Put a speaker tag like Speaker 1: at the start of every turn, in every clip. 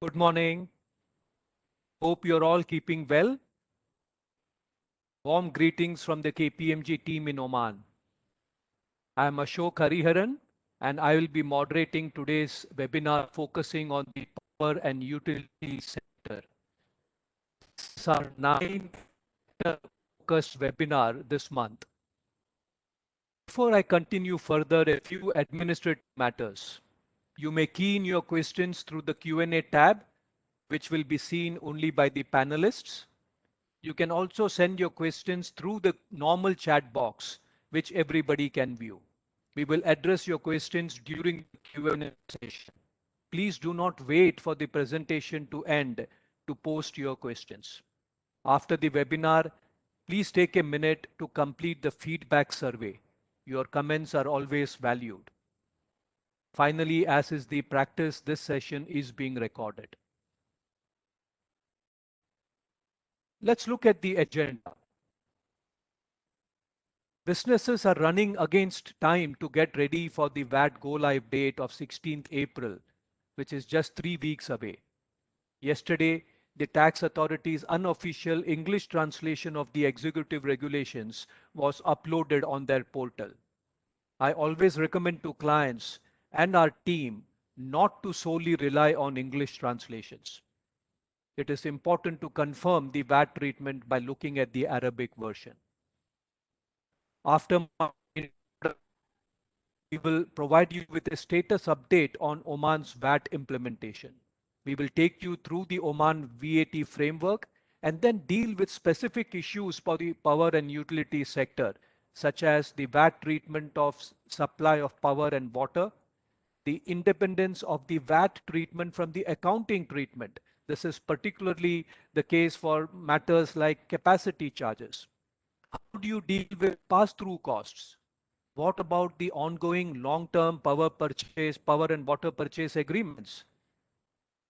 Speaker 1: Good morning. Hope you're all keeping well. Warm greetings from the KPMG team in Oman. I am Ashok Hariharan and I will be moderating today's webinar focusing on the power and utility sector. This is our ninth focused webinar this month. Before I continue further, a few administrative matters. You may key in your questions through the Q&A tab, which will be seen only by the panelists. You can also send your questions through the normal chat box, which everybody can view. We will address your questions during the Q&A session. Please do not wait for the presentation to end to post your questions. After the webinar, please take a minute to complete the feedback survey. Your comments are always valued. Finally, as is the practice, this session is being recorded. Let's look at the agenda. Businesses are running against time to get ready for the VAT go-live date of 16th April, which is just 3 weeks away. Yesterday, the tax authority's unofficial English translation of the executive regulations was uploaded on their portal. I always recommend to clients and our team not to solely rely on English translations. It is important to confirm the VAT treatment by looking at the Arabic version. After my introduction, we will provide you with a status update on Oman's VAT implementation. We will take you through the Oman VAT framework and then deal with specific issues for the power and utility sector, such as the VAT treatment of supply of power and water, the independence of the VAT treatment from the accounting treatment. This is particularly the case for matters like capacity charges. How do you deal with pass-through costs? What about the ongoing long-term power and water purchase agreements?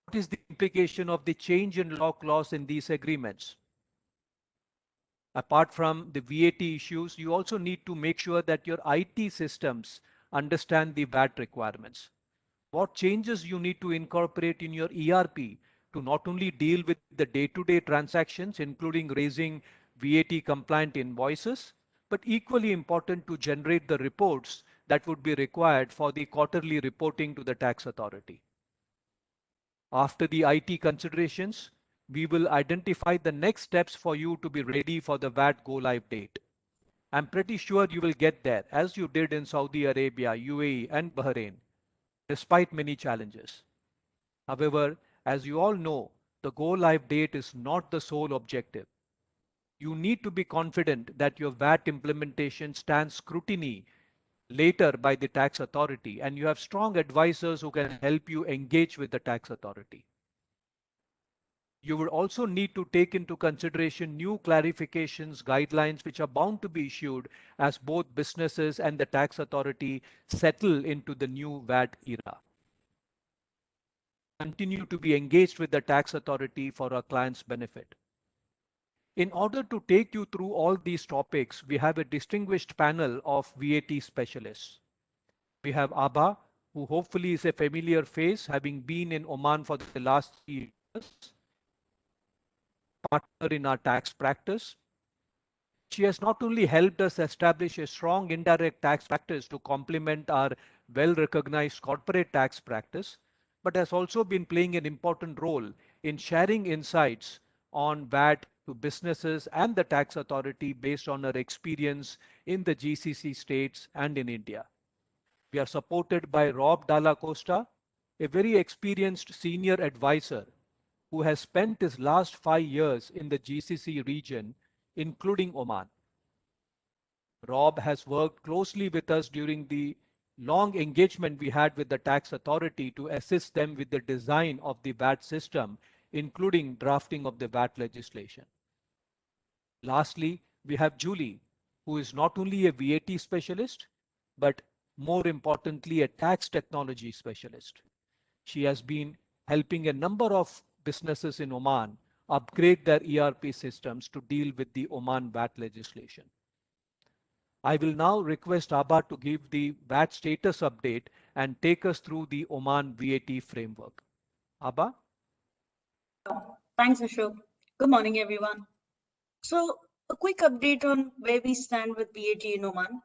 Speaker 1: What is the implication of the change in law clause in these agreements? Apart from the VAT issues, you also need to make sure that your IT systems understand the VAT requirements. What changes you need to incorporate in your ERP to not only deal with the day-to-day transactions, including raising VAT compliant invoices, but equally important to generate the reports that would be required for the quarterly reporting to the tax authority. After the IT considerations, we will identify the next steps for you to be ready for the VAT go-live date. I'm pretty sure you will get there, as you did in Saudi Arabia, UAE, and Bahrain, despite many challenges. However, as you all know, the go-live date is not the sole objective. You need to be confident that your VAT implementation stands scrutiny later by the tax authority, and you have strong advisors who can help you engage with the tax authority. You would also need to take into consideration new clarifications, guidelines, which are bound to be issued as both businesses and the tax authority settle into the new VAT era. Continue to be engaged with the tax authority for our clients' benefit. In order to take you through all these topics, we have a distinguished panel of VAT specialists. We have Abha, who hopefully is a familiar face, having been in Oman for the last 3 years, partner in our tax practice. She has not only helped us establish a strong indirect tax practice to complement our well-recognized corporate tax practice, but has also been playing an important role in sharing insights on VAT to businesses and the tax authority based on her experience in the GCC states and in India. We are supported by Rob Dalla Costa, a very experienced senior advisor who has spent his last 5 years in the GCC region, including Oman. Rob has worked closely with us during the long engagement we had with the tax authority to assist them with the design of the VAT system, including drafting of the VAT legislation. Lastly, we have Julie, who is not only a VAT specialist, but more importantly, a tax technology specialist. She has been helping a number of businesses in Oman upgrade their ERP systems to deal with the Oman VAT legislation. I will now request Abha to give the VAT status update and take us through the Oman VAT framework. Abha?
Speaker 2: Thanks, Ashok. Good morning, everyone. So, a quick update on where we stand with VAT in Oman.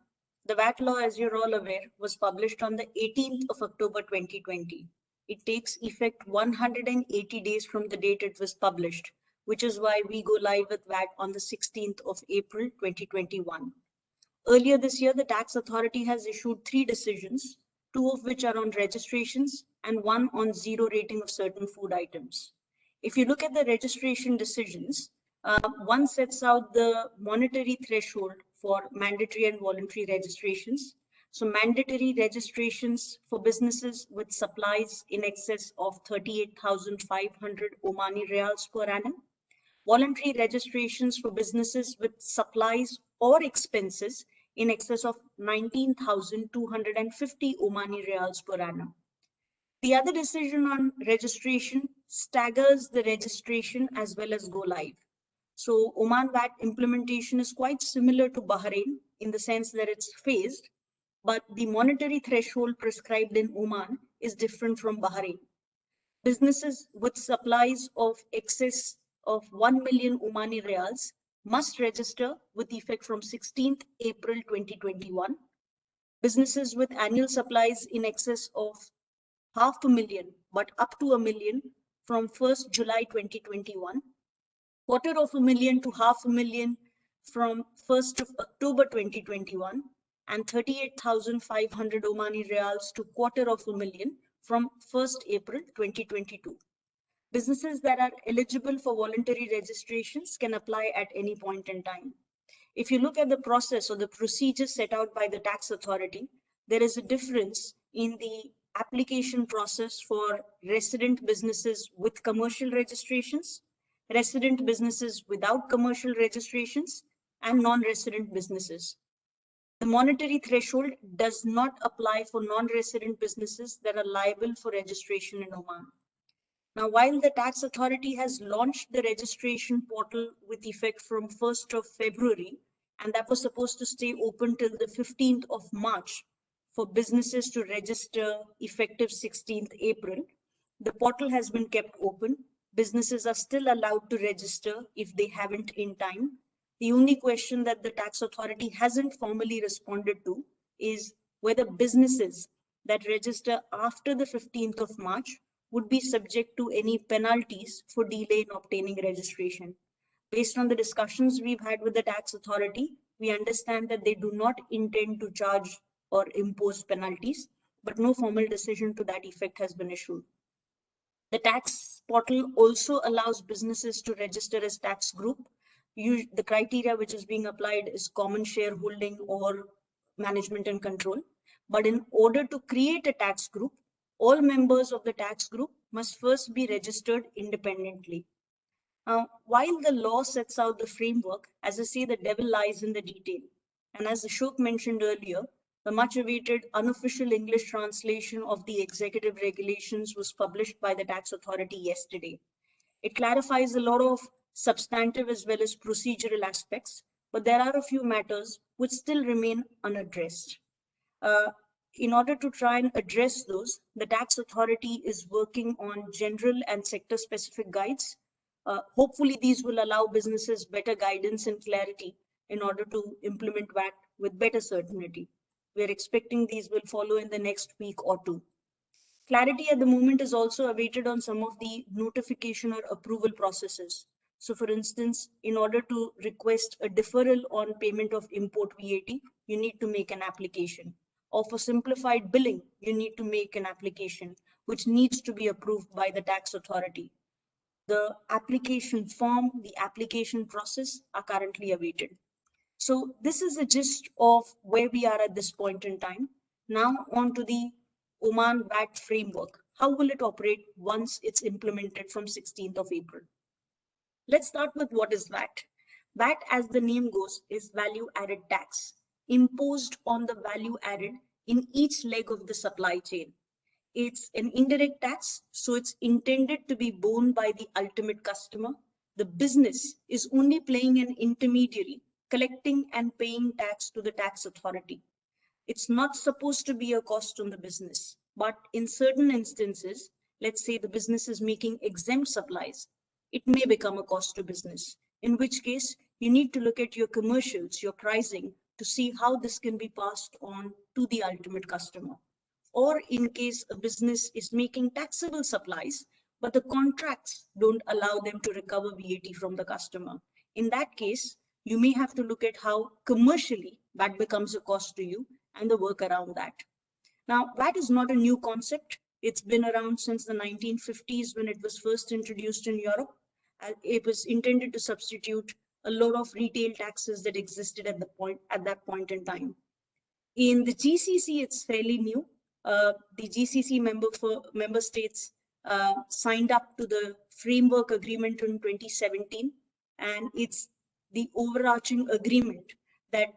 Speaker 2: The VAT law, as you're all aware, was published on the 18th of October 2020. It takes effect 180 days from the date it was published, which is why we go live with VAT on the 16th of April 2021. Earlier this year, the tax authority has issued 3 decisions, 2 of which are on registrations and one on zero rating of certain food items. If you look at the registration decisions, one sets out the monetary threshold for mandatory and voluntary registrations. So mandatory registrations for businesses with supplies in excess of 38,500 Omani Riyals per annum, voluntary registrations for businesses with supplies or expenses in excess of 19,250 Omani Riyals per annum. The other decision on registration staggers the registration as well as go live. So Oman VAT implementation is quite similar to Bahrain in the sense that it's phased, but the monetary threshold prescribed in Oman is different from Bahrain. Businesses with supplies of excess of 1 million Omani Riyals must register with effect from 16th April 2021. Businesses with annual supplies in excess of half a million, but up to a million from 1st July 2021, quarter of a million to half a million from 1st of October 2021, and 38,500 Omani Riyals to quarter of a million from 1st April 2022. Businesses that are eligible for voluntary registrations can apply at any point in time. If you look at the process or the procedure set out by the tax authority, there is a difference in the application process for resident businesses with commercial registrations, resident businesses without commercial registrations, and non-resident businesses. The monetary threshold does not apply for non-resident businesses that are liable for registration in Oman. Now, while the tax authority has launched the registration portal with effect from 1st of February, and that was supposed to stay open till the 15th of March for businesses to register effective 16th April, the portal has been kept open. Businesses are still allowed to register if they haven't in time. The only question that the tax authority hasn't formally responded to is whether businesses that register after the 15th of March would be subject to any penalties for delay in obtaining registration. Based on the discussions we've had with the tax authority, we understand that they do not intend to charge or impose penalties, but no formal decision to that effect has been issued. The tax portal also allows businesses to register as tax group. The criteria which is being applied is common shareholding or management and control. But in order to create a tax group, all members of the tax group must first be registered independently. While the law sets out the framework, as I say, the devil lies in the detail. And as Ashok mentioned earlier, the much awaited unofficial English translation of the executive regulations was published by the tax authority yesterday. It clarifies a lot of substantive as well as procedural aspects, but there are a few matters which still remain unaddressed. Uh, in order to try and address those, the tax authority is working on general and sector specific guides. Hopefully, these will allow businesses better guidance and clarity in order to implement VAT with better certainty. We're expecting these will follow in the next week or two. Clarity at the moment is also awaited on some of the notification or approval processes. So for instance, in order to request a deferral on payment of import VAT, you need to make an application. Or for simplified billing, you need to make an application, which needs to be approved by the tax authority. The application form, the application process are currently awaited. So this is the gist of where we are at this point in time. Now on to the Oman VAT framework. How will it operate once it's implemented from 16th of April? Let's start with what is VAT. VAT, as the name goes, is value added tax imposed on the value added in each leg of the supply chain. It's an indirect tax, so it's intended to be borne by the ultimate customer. The business is only playing an intermediary, collecting and paying tax to the tax authority. It's not supposed to be a cost on the business, but in certain instances, let's say the business is making exempt supplies, it may become a cost to business, in which case you need to look at your commercials, your pricing, to see how this can be passed on to the ultimate customer. Or in case a business is making taxable supplies, but the contracts don't allow them to recover VAT from the customer. In that case, you may have to look at how commercially that becomes a cost to you and the work around that. Now, VAT is not a new concept. It's been around since the 1950s when it was first introduced in Europe. It was intended to substitute a lot of retail taxes that existed at that point in time. In the GCC, it's fairly new. The GCC member states signed up to the framework agreement in 2017, and it's the overarching agreement that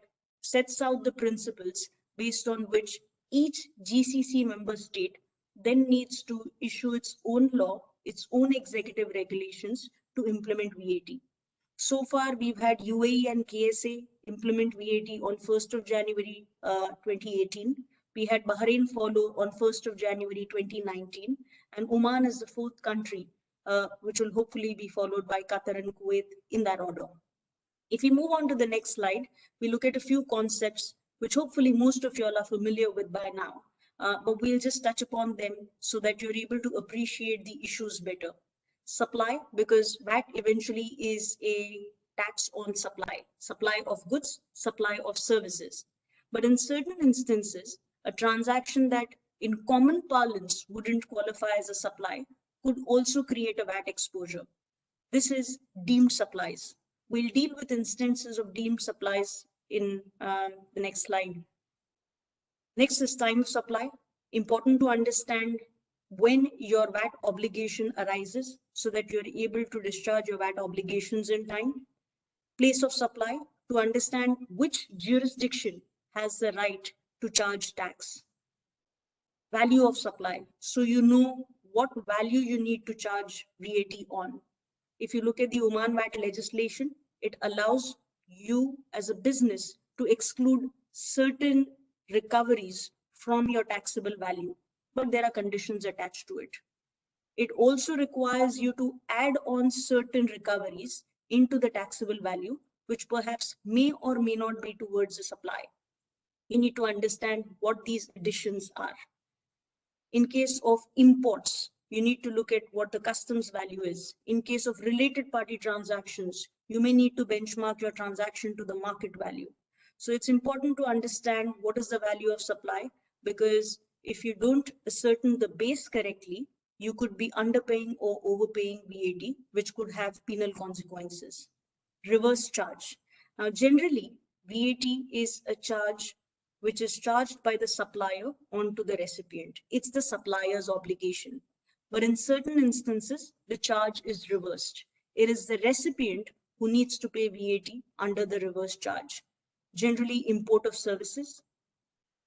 Speaker 2: sets out the principles based on which each GCC member state then needs to issue its own law, its own executive regulations to implement VAT. So far, we've had UAE and KSA implement VAT on 1st of January 2018. We had Bahrain follow on 1st of January 2019, and Oman is the fourth country, which will hopefully be followed by Qatar and Kuwait in that order. If we move on to the next slide, we look at a few concepts which hopefully most of you all are familiar with by now, but we'll just touch upon them so that you're able to appreciate the issues better. Supply, because VAT eventually is a tax on supply of goods, supply of services. But in certain instances, a transaction that in common parlance wouldn't qualify as a supply could also create a VAT exposure. This is deemed supplies. We'll deal with instances of deemed supplies in the next slide. Next is time of supply. Important to understand when your VAT obligation arises so that you're able to discharge your VAT obligations in time. Place of supply, to understand which jurisdiction has the right to charge tax. Value of supply, so you know what value you need to charge VAT on. If you look at the Oman VAT legislation, it allows you as a business to exclude certain recoveries from your taxable value, but there are conditions attached to it. It also requires you to add on certain recoveries into the taxable value, which perhaps may or may not be towards the supply. You need to understand what these additions are. In case of imports, you need to look at what the customs value is. In case of related party transactions, you may need to benchmark your transaction to the market value. So it's important to understand what is the value of supply, because if you don't ascertain the base correctly, you could be underpaying or overpaying VAT, which could have penal consequences. Reverse charge. Now, generally, VAT is a charge which is charged by the supplier onto the recipient. It's the supplier's obligation. But in certain instances, the charge is reversed. It is the recipient who needs to pay VAT under the reverse charge. Generally, import of services.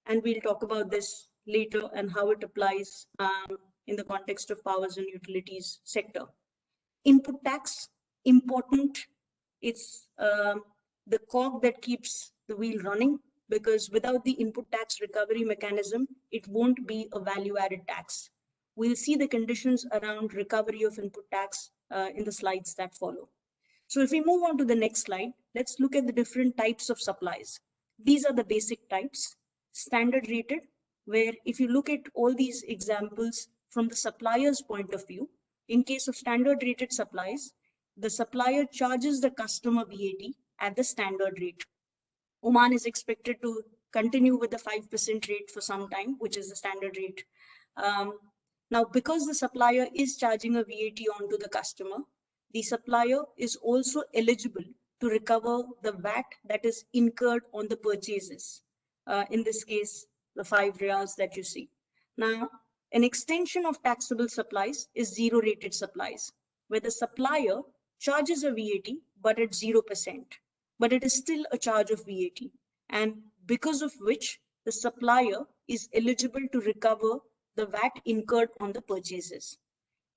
Speaker 2: And we'll talk about this later and how it applies in the context of powers and utilities sector. Input tax, important. It's the cog that keeps the wheel running, because without the input tax recovery mechanism, it won't be a value-added tax. We'll see the conditions around recovery of input tax in the slides that follow. So if we move on to the next slide, let's look at the different types of supplies. These are the basic types. Standard rated, where if you look at all these examples from the supplier's point of view, in case of standard rated supplies, the supplier charges the customer VAT at the standard rate. Oman is expected to continue with the 5% rate for some time, which is the standard rate. Now, because the supplier is charging a VAT onto the customer, the supplier is also eligible to recover the VAT that is incurred on the purchases. In this case, the 5 riyals that you see. Now, an extension of taxable supplies is zero rated supplies, where the supplier charges a VAT, but at 0%. But it is still a charge of VAT, and because of which the supplier is eligible to recover the VAT incurred on the purchases.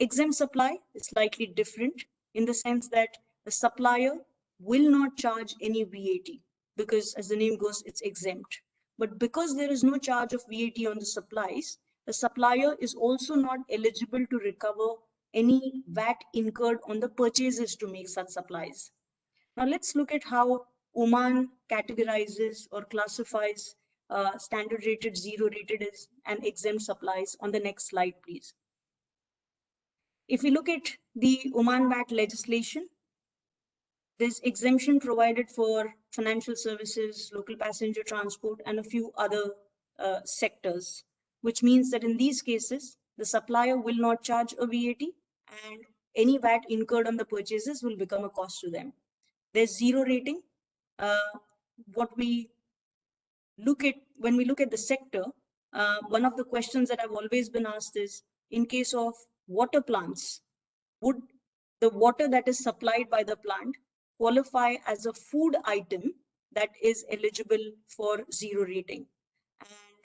Speaker 2: Exempt supply is slightly different in the sense that the supplier will not charge any VAT because, as the name goes, it's exempt. But because there is no charge of VAT on the supplies, the supplier is also not eligible to recover any VAT incurred on the purchases to make such supplies. Now let's look at how Oman categorizes or classifies standard rated, zero rated and exempt supplies on the next slide, please. If we look at the Oman VAT legislation, there's exemption provided for financial services, local passenger transport, and a few other sectors, which means that in these cases, the supplier will not charge a VAT and any VAT incurred on the purchases will become a cost to them. There's zero rating. What we look at when we look at the sector, one of the questions that I've always been asked is, in case of water plants, would the water that is supplied by the plant qualify as a food item that is eligible for zero rating? And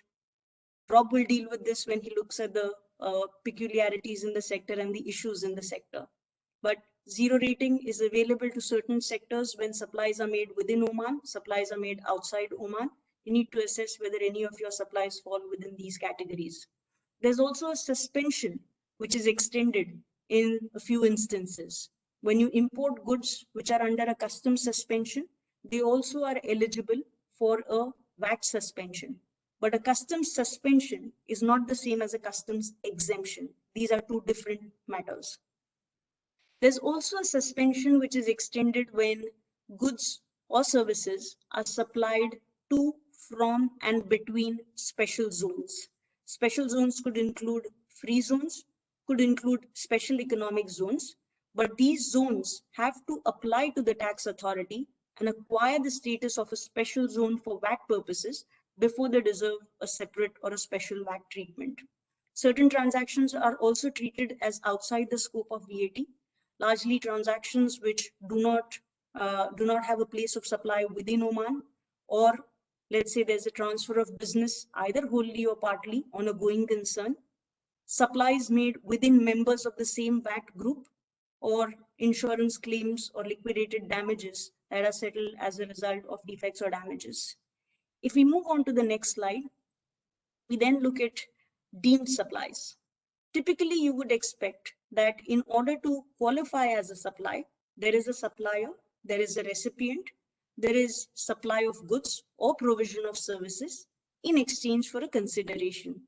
Speaker 2: Rob will deal with this when he looks at the peculiarities in the sector and the issues in the sector. But zero rating is available to certain sectors when supplies are made within Oman, supplies are made outside Oman. You need to assess whether any of your supplies fall within these categories. There's also a suspension which is extended in a few instances. When you import goods which are under a customs suspension, they also are eligible for a VAT suspension. But a customs suspension is not the same as a customs exemption. These are two different matters. There's also a suspension which is extended when goods or services are supplied to, from, and between special zones. Special zones could include free zones, could include special economic zones, but these zones have to apply to the tax authority and acquire the status of a special zone for VAT purposes before they deserve a separate or a special VAT treatment. Certain transactions are also treated as outside the scope of VAT, largely transactions which do not have a place of supply within Oman, or let's say there's a transfer of business either wholly or partly on a going concern, supplies made within members of the same VAT group, or insurance claims or liquidated damages that are settled as a result of defects or damages. If we move on to the next slide, we then look at deemed supplies. Typically, you would expect that in order to qualify as a supply, there is a supplier, there is a recipient, there is supply of goods or provision of services in exchange for a consideration.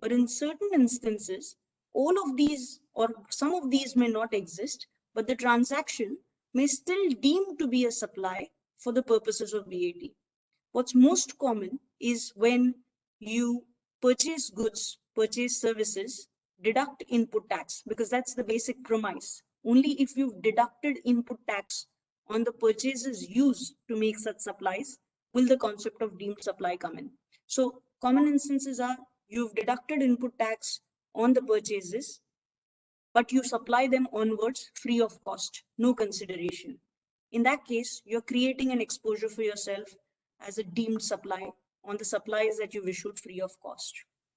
Speaker 2: But in certain instances, all of these or some of these may not exist, but the transaction may still deem to be a supply for the purposes of VAT. What's most common is when you purchase goods, purchase services, deduct input tax, because that's the basic premise. Only if you've deducted input tax on the purchases used to make such supplies will the concept of deemed supply come in. So common instances are you've deducted input tax on the purchases, but you supply them onwards free of cost, no consideration. In that case, you're creating an exposure for yourself as a deemed supply on the supplies that you've issued free of cost.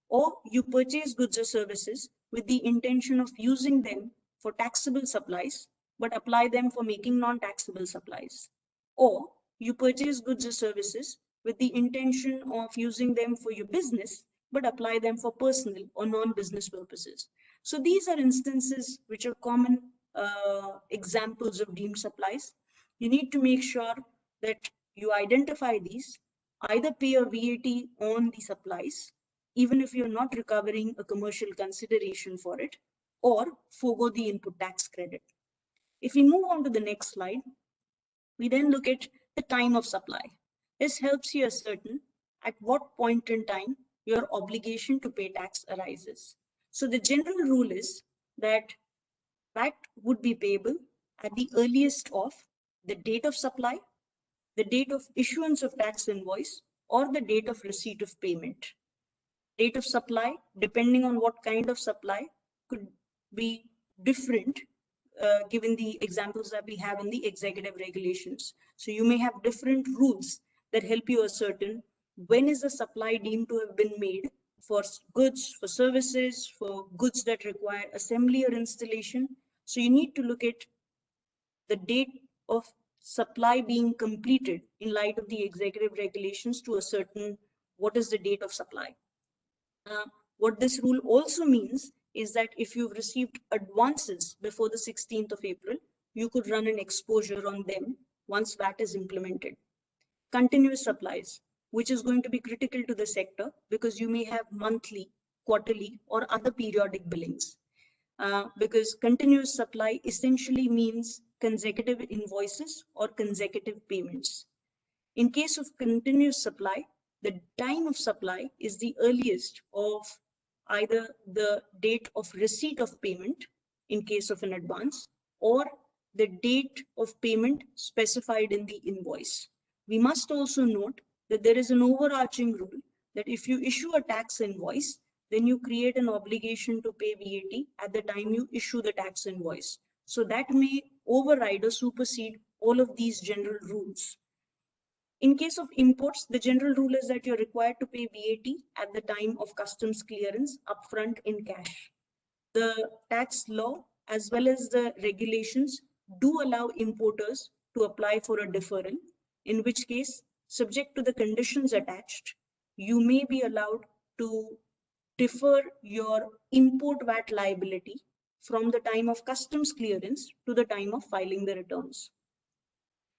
Speaker 2: Or you purchase goods or services with the intention of using them for taxable supplies, but apply them for making non-taxable supplies. Or you purchase goods or services with the intention of using them for your business, but apply them for personal or non-business purposes. So these are instances which are common examples of deemed supplies. You need to make sure that you identify these, either pay a VAT on the supplies, even if you're not recovering a commercial consideration for it, or forego the input tax credit. If we move on to the next slide, we then look at the time of supply. This helps you ascertain at what point in time your obligation to pay tax arises. So the general rule is that VAT would be payable at the earliest of the date of supply, the date of issuance of tax invoice, or the date of receipt of payment. Date of supply, depending on what kind of supply, could be different given the examples that we have in the executive regulations. So you may have different rules that help you ascertain when is the supply deemed to have been made for goods, for services, for goods that require assembly or installation. So you need to look at the date of supply being completed in light of the executive regulations to ascertain what is the date of supply. What this rule also means is that if you've received advances before the 16th of April, you could run an exposure on them once VAT is implemented. Continuous supplies, which is going to be critical to the sector because you may have monthly, quarterly, or other periodic billings. Because continuous supply essentially means consecutive invoices or consecutive payments. In case of continuous supply, the time of supply is the earliest of either the date of receipt of payment in case of an advance or the date of payment specified in the invoice. We must also note that there is an overarching rule that if you issue a tax invoice, then you create an obligation to pay VAT at the time you issue the tax invoice. So that may override or supersede all of these general rules. In case of imports, the general rule is that you're required to pay VAT at the time of customs clearance upfront in cash. The tax law as well as the regulations do allow importers to apply for a deferral, in which case, subject to the conditions attached, you may be allowed to defer your import VAT liability from the time of customs clearance to the time of filing the returns.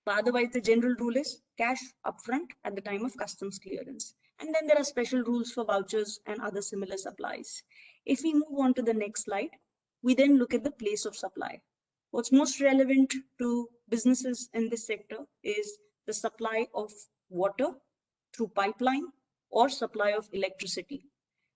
Speaker 2: But otherwise, the general rule is cash upfront at the time of customs clearance. And then there are special rules for vouchers and other similar supplies. If we move on to the next slide, we then look at the place of supply. What's most relevant to businesses in this sector is the supply of water through pipeline or supply of electricity.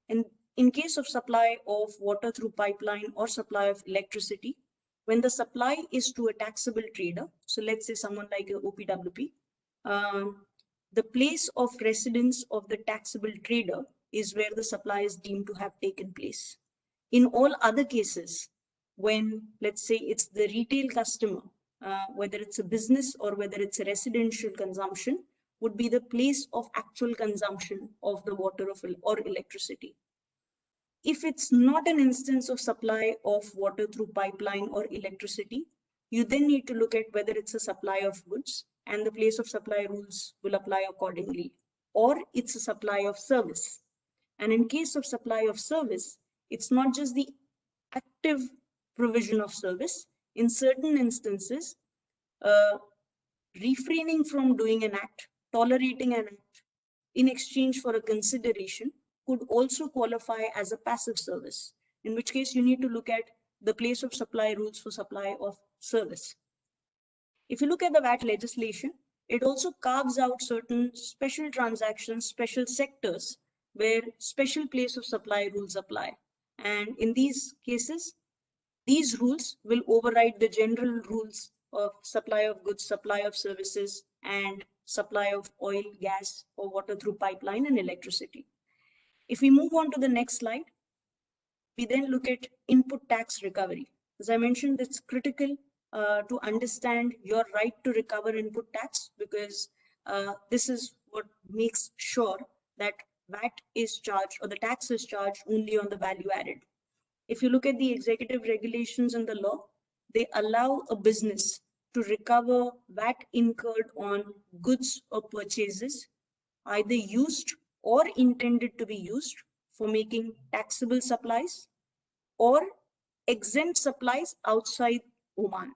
Speaker 2: And in case of supply of water through pipeline or supply of electricity, when the supply is to a taxable trader, so let's say someone like a OPWP, the place of residence of the taxable trader is where the supply is deemed to have taken place. In all other cases, when let's say it's the retail customer, whether it's a business or whether it's a residential consumption, would be the place of actual consumption of the water or electricity. If it's not an instance of supply of water through pipeline or electricity, you then need to look at whether it's a supply of goods and the place of supply rules will apply accordingly, or it's a supply of service. And in case of supply of service, it's not just the active provision of service. In certain instances, refraining from doing an act, tolerating an act in exchange for a consideration could also qualify as a passive service, in which case you need to look at the place of supply rules for supply of service. If you look at the VAT legislation, it also carves out certain special transactions, special sectors where special place of supply rules apply. And in these cases, these rules will override the general rules of supply of goods, supply of services, and supply of oil, gas, or water through pipeline and electricity. If we move on to the next slide, we then look at input tax recovery. As I mentioned, it's critical to understand your right to recover input tax because this is what makes sure that VAT is charged or the tax is charged only on the value added. If you look at the executive regulations and the law, they allow a business to recover VAT incurred on goods or purchases either used or intended to be used for making taxable supplies or exempt supplies outside Oman.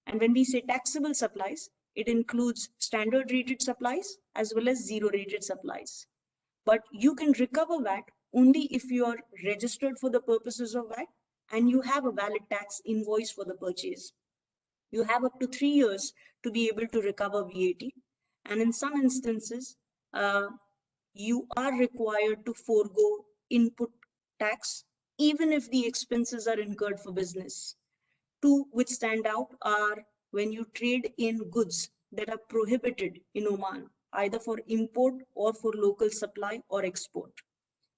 Speaker 2: And when we say taxable supplies, it includes standard rated supplies as well as zero rated supplies. But you can recover VAT only if you are registered for the purposes of VAT and you have a valid tax invoice for the purchase. You have up to 3 years to be able to recover VAT. And in some instances, you are required to forego input tax, even if the expenses are incurred for business. Two which stand out are when you trade in goods that are prohibited in Oman, either for import or for local supply or export.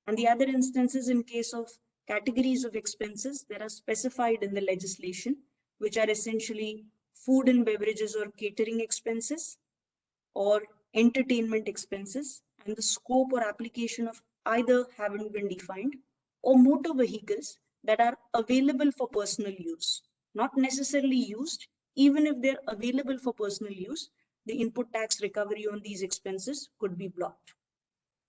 Speaker 2: And the other instances in case of categories of expenses that are specified in the legislation, which are essentially food and beverages or catering expenses or entertainment expenses, and the scope or application of either haven't been defined, or motor vehicles that are available for personal use, not necessarily used. Even if they're available for personal use, the input tax recovery on these expenses could be blocked.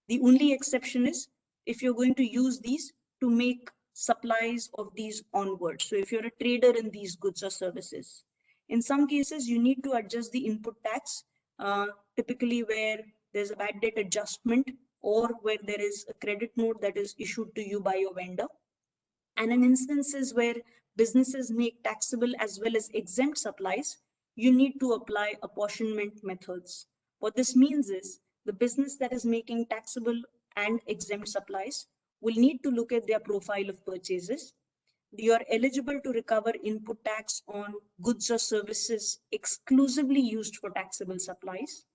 Speaker 2: The only exception is if you're going to use these to make supplies of these onwards. So if you're a trader in these goods or services, in some cases, you need to adjust the input tax, typically where there's a bad debt adjustment or where there is a credit note that is issued to you by your vendor. And in instances where businesses make taxable as well as exempt supplies, you need to apply apportionment methods. What this means is the business that is making taxable and exempt supplies will need to look at their profile of purchases. You are eligible to recover input tax on goods or services exclusively used for taxable supplies.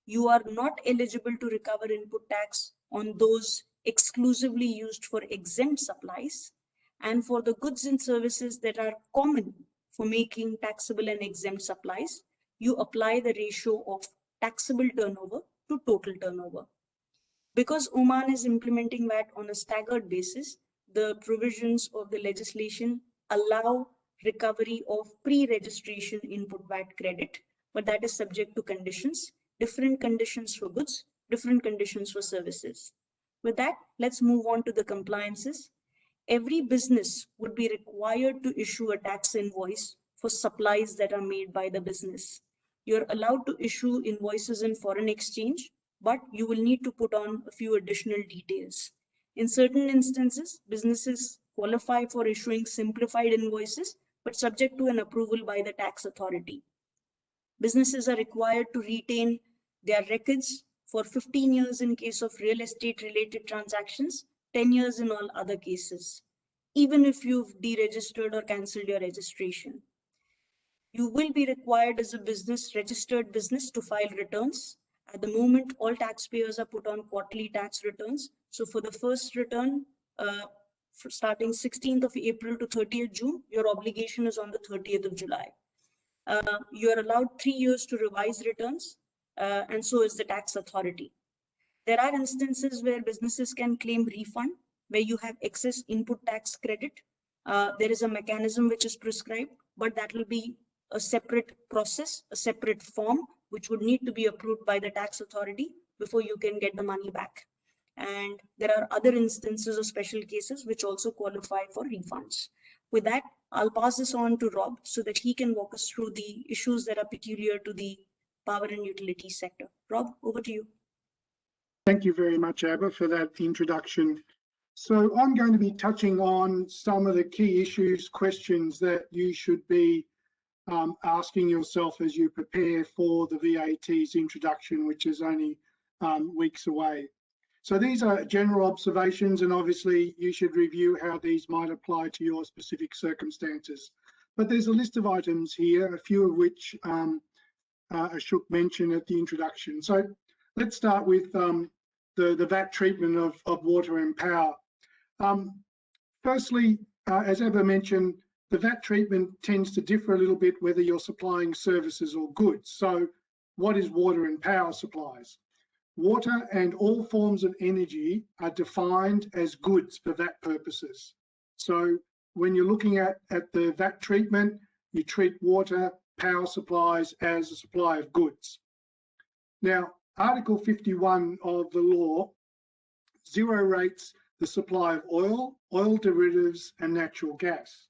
Speaker 2: You are not eligible to recover input tax on those exclusively used for exempt supplies. And for the goods and services that are common for making taxable and exempt supplies, you apply the ratio of taxable turnover to total turnover. Because Oman is implementing VAT on a staggered basis, the provisions of the legislation allow recovery of pre-registration input VAT credit, but that is subject to conditions, different conditions for goods, different conditions for services. With that, let's move on to the compliances. Every business would be required to issue a tax invoice for supplies that are made by the business. You're allowed to issue invoices in foreign exchange, but you will need to put on a few additional details. In certain instances, businesses qualify for issuing simplified invoices, but subject to an approval by the tax authority. Businesses are required to retain their records for 15 years in case of real estate related transactions, 10 years in all other cases, even if you've deregistered or cancelled your registration. You will be required as a business, registered business, to file returns. At the moment, all taxpayers are put on quarterly tax returns. So for the first return, starting 16th of April to 30th June, your obligation is on the 30th of July. You are allowed 3 years to revise returns, and so is the tax authority. There are instances where businesses can claim refund, where you have excess input tax credit. There is a mechanism which is prescribed, but that will be a separate process, a separate form, which would need to be approved by the tax authority before you can get the money back. And there are other instances of special cases which also qualify for refunds. With that, I'll pass this on to Rob so that he can walk us through the issues that are peculiar to the power and utility sector. Rob, over to you.
Speaker 3: Thank you very much, Abba, for that introduction. So I'm going to be touching on some of the key issues, questions that you should be asking yourself as you prepare for the VAT's introduction, which is only weeks away. So these are general observations, and obviously you should review how these might apply to your specific circumstances. But there's a list of items here, a few of which Ashok mentioned at the introduction. So let's start with the VAT treatment of water and power. Firstly, as Abba mentioned, the VAT treatment tends to differ a little bit whether you're supplying services or goods. So what is water and power supplies? Water and all forms of energy are defined as goods for VAT purposes. So when you're looking at the VAT treatment, you treat water, power supplies as a supply of goods. Now, Article 51 of the law zero rates the supply of oil, oil derivatives, and natural gas.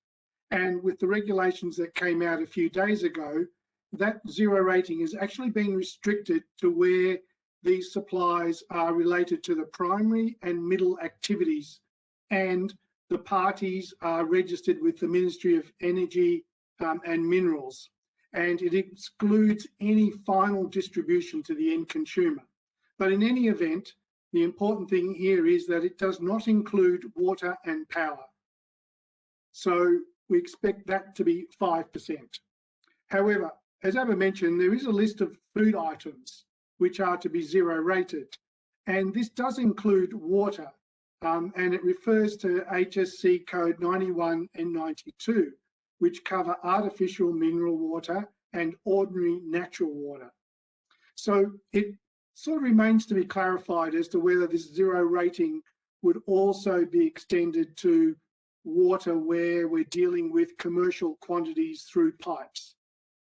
Speaker 3: And with the regulations that came out a few days ago, that zero rating is actually being restricted to where these supplies are related to the primary and middle activities, and the parties are registered with the Ministry of Energy and Minerals, and it excludes any final distribution to the end consumer. But in any event, the important thing here is that it does not include water and power. So we expect that to be 5%. However, as Abba mentioned, there is a list of food items which are to be zero rated. And this does include water, and it refers to HSC code 91 and 92, which cover artificial mineral water and ordinary natural water. So it sort of remains to be clarified as to whether this zero rating would also be extended to water where we're dealing with commercial quantities through pipes.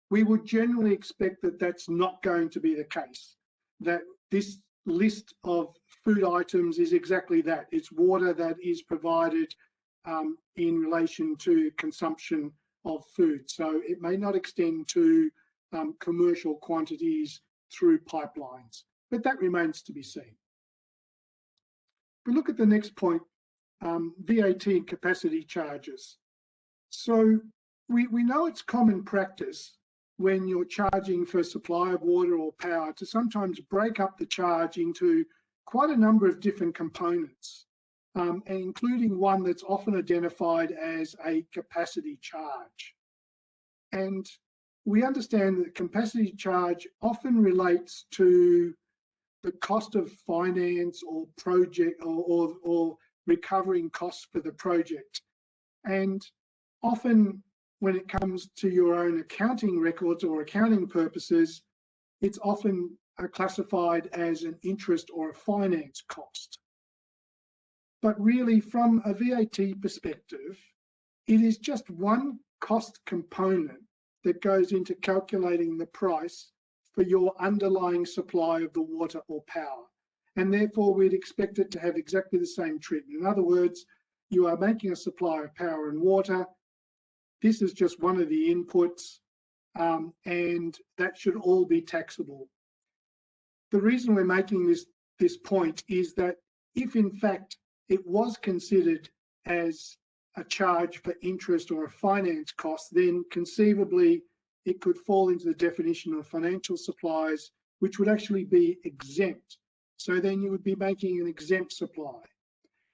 Speaker 3: We would generally expect that that's not going to be the case, that this list of food items is exactly that. It's water that is provided in relation to consumption of food. So it may not extend to commercial quantities through pipelines, but that remains to be seen. We look at the next point, VAT and capacity charges. So we know it's common practice when you're charging for supply of water or power to sometimes break up the charge into quite a number of different components, and including one that's often identified as a capacity charge. And we understand that capacity charge often relates to the cost of finance or project or recovering costs for the project. And often when it comes to your own accounting records or accounting purposes, it's often classified as an interest or a finance cost. But really, from a VAT perspective, it is just one cost component that goes into calculating the price for your underlying supply of the water or power. And therefore, we'd expect it to have exactly the same treatment. In other words, you are making a supply of power and water. This is just one of the inputs, and that should all be taxable. The reason we're making this point is that if in fact it was considered as a charge for interest or a finance cost, then conceivably it could fall into the definition of financial supplies, which would actually be exempt. So then you would be making an exempt supply.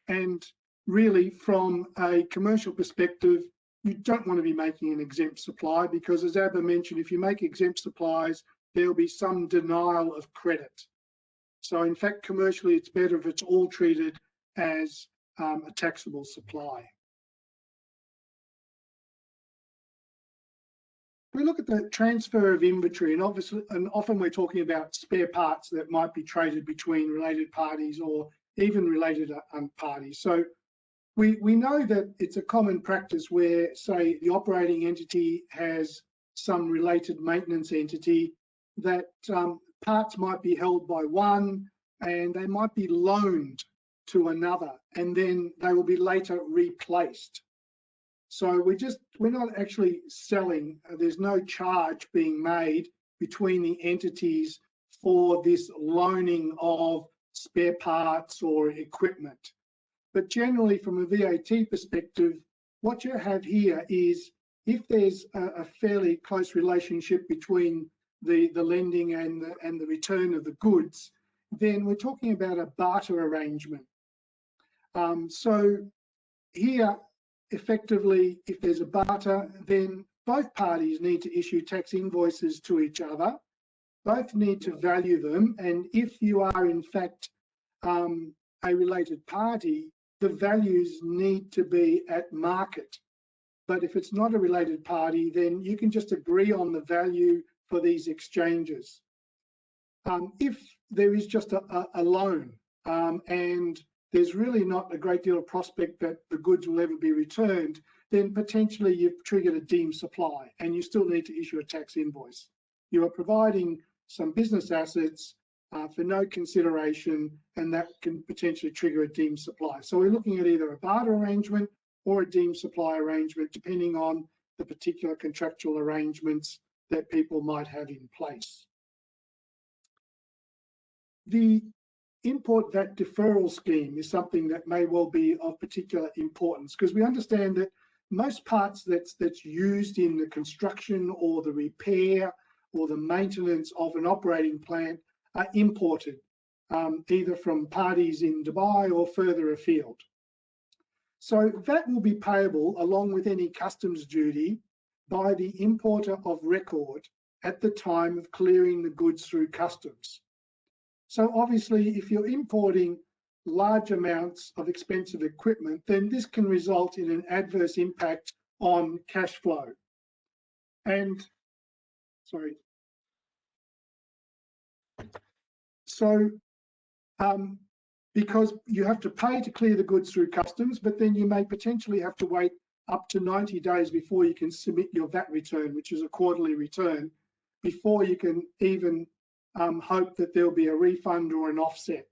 Speaker 3: And really, from a commercial perspective, you don't want to be making an exempt supply because, as Abba mentioned, if you make exempt supplies, there'll be some denial of credit. So in fact, commercially, it's better if it's all treated as a taxable supply. We look at the transfer of inventory, and often we're talking about spare parts that might be traded between related parties or even related parties. So we know that it's a common practice where, say, the operating entity has some related maintenance entity, that parts might be held by one and they might be loaned to another, and then they will be later replaced. So we're not actually selling, there's no charge being made between the entities for this loaning of spare parts or equipment. But generally, from a VAT perspective, what you have here is if there's a fairly close relationship between the lending and the return of the goods, then we're talking about a barter arrangement. So here, effectively, if there's a barter, then both parties need to issue tax invoices to each other. Both need to value them. And if you are, in fact, a related party, the values need to be at market. But if it's not a related party, then you can just agree on the value for these exchanges. If there is just a loan and there's really not a great deal of prospect that the goods will ever be returned, then potentially you've triggered a deemed supply and you still need to issue a tax invoice. You are providing some business assets for no consideration, and that can potentially trigger a deemed supply. So we're looking at either a barter arrangement or a deemed supply arrangement, depending on the particular contractual arrangements that people might have in place. The import VAT deferral scheme is something that may well be of particular importance, because we understand that most parts that's used in the construction or the repair or the maintenance of an operating plant are imported, either from parties in Dubai or further afield. So VAT will be payable along with any customs duty by the importer of record at the time of clearing the goods through customs. So obviously, if you're importing large amounts of expensive equipment, then this can result in an adverse impact on cash flow. And, sorry. So, because you have to pay to clear the goods through customs, but then you may potentially have to wait up to 90 days before you can submit your VAT return, which is a quarterly return, before you can even hope that there'll be a refund or an offset.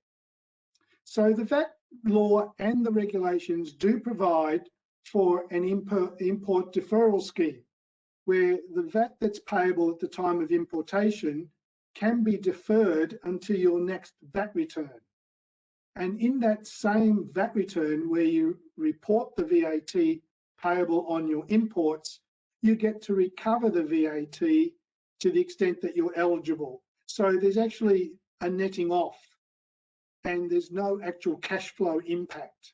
Speaker 3: So the VAT law and the regulations do provide for an import deferral scheme, where the VAT that's payable at the time of importation can be deferred until your next VAT return. And in that same VAT return where you report the VAT payable on your imports, you get to recover the VAT to the extent that you're eligible. So there's actually a netting off and there's no actual cash flow impact.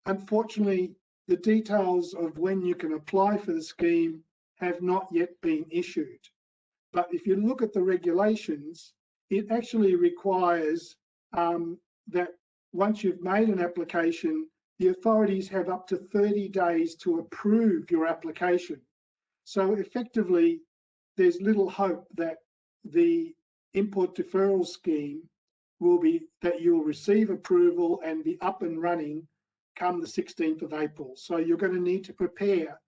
Speaker 3: Unfortunately, the details of when you can apply for the scheme have not yet been issued. But if you look at the regulations, it actually requires that once you've made an application, the authorities have up to 30 days to approve your application. So effectively, there's little hope that the import deferral scheme will be, that you'll receive approval and be up and running come the 16th of April. So you're going to need to prepare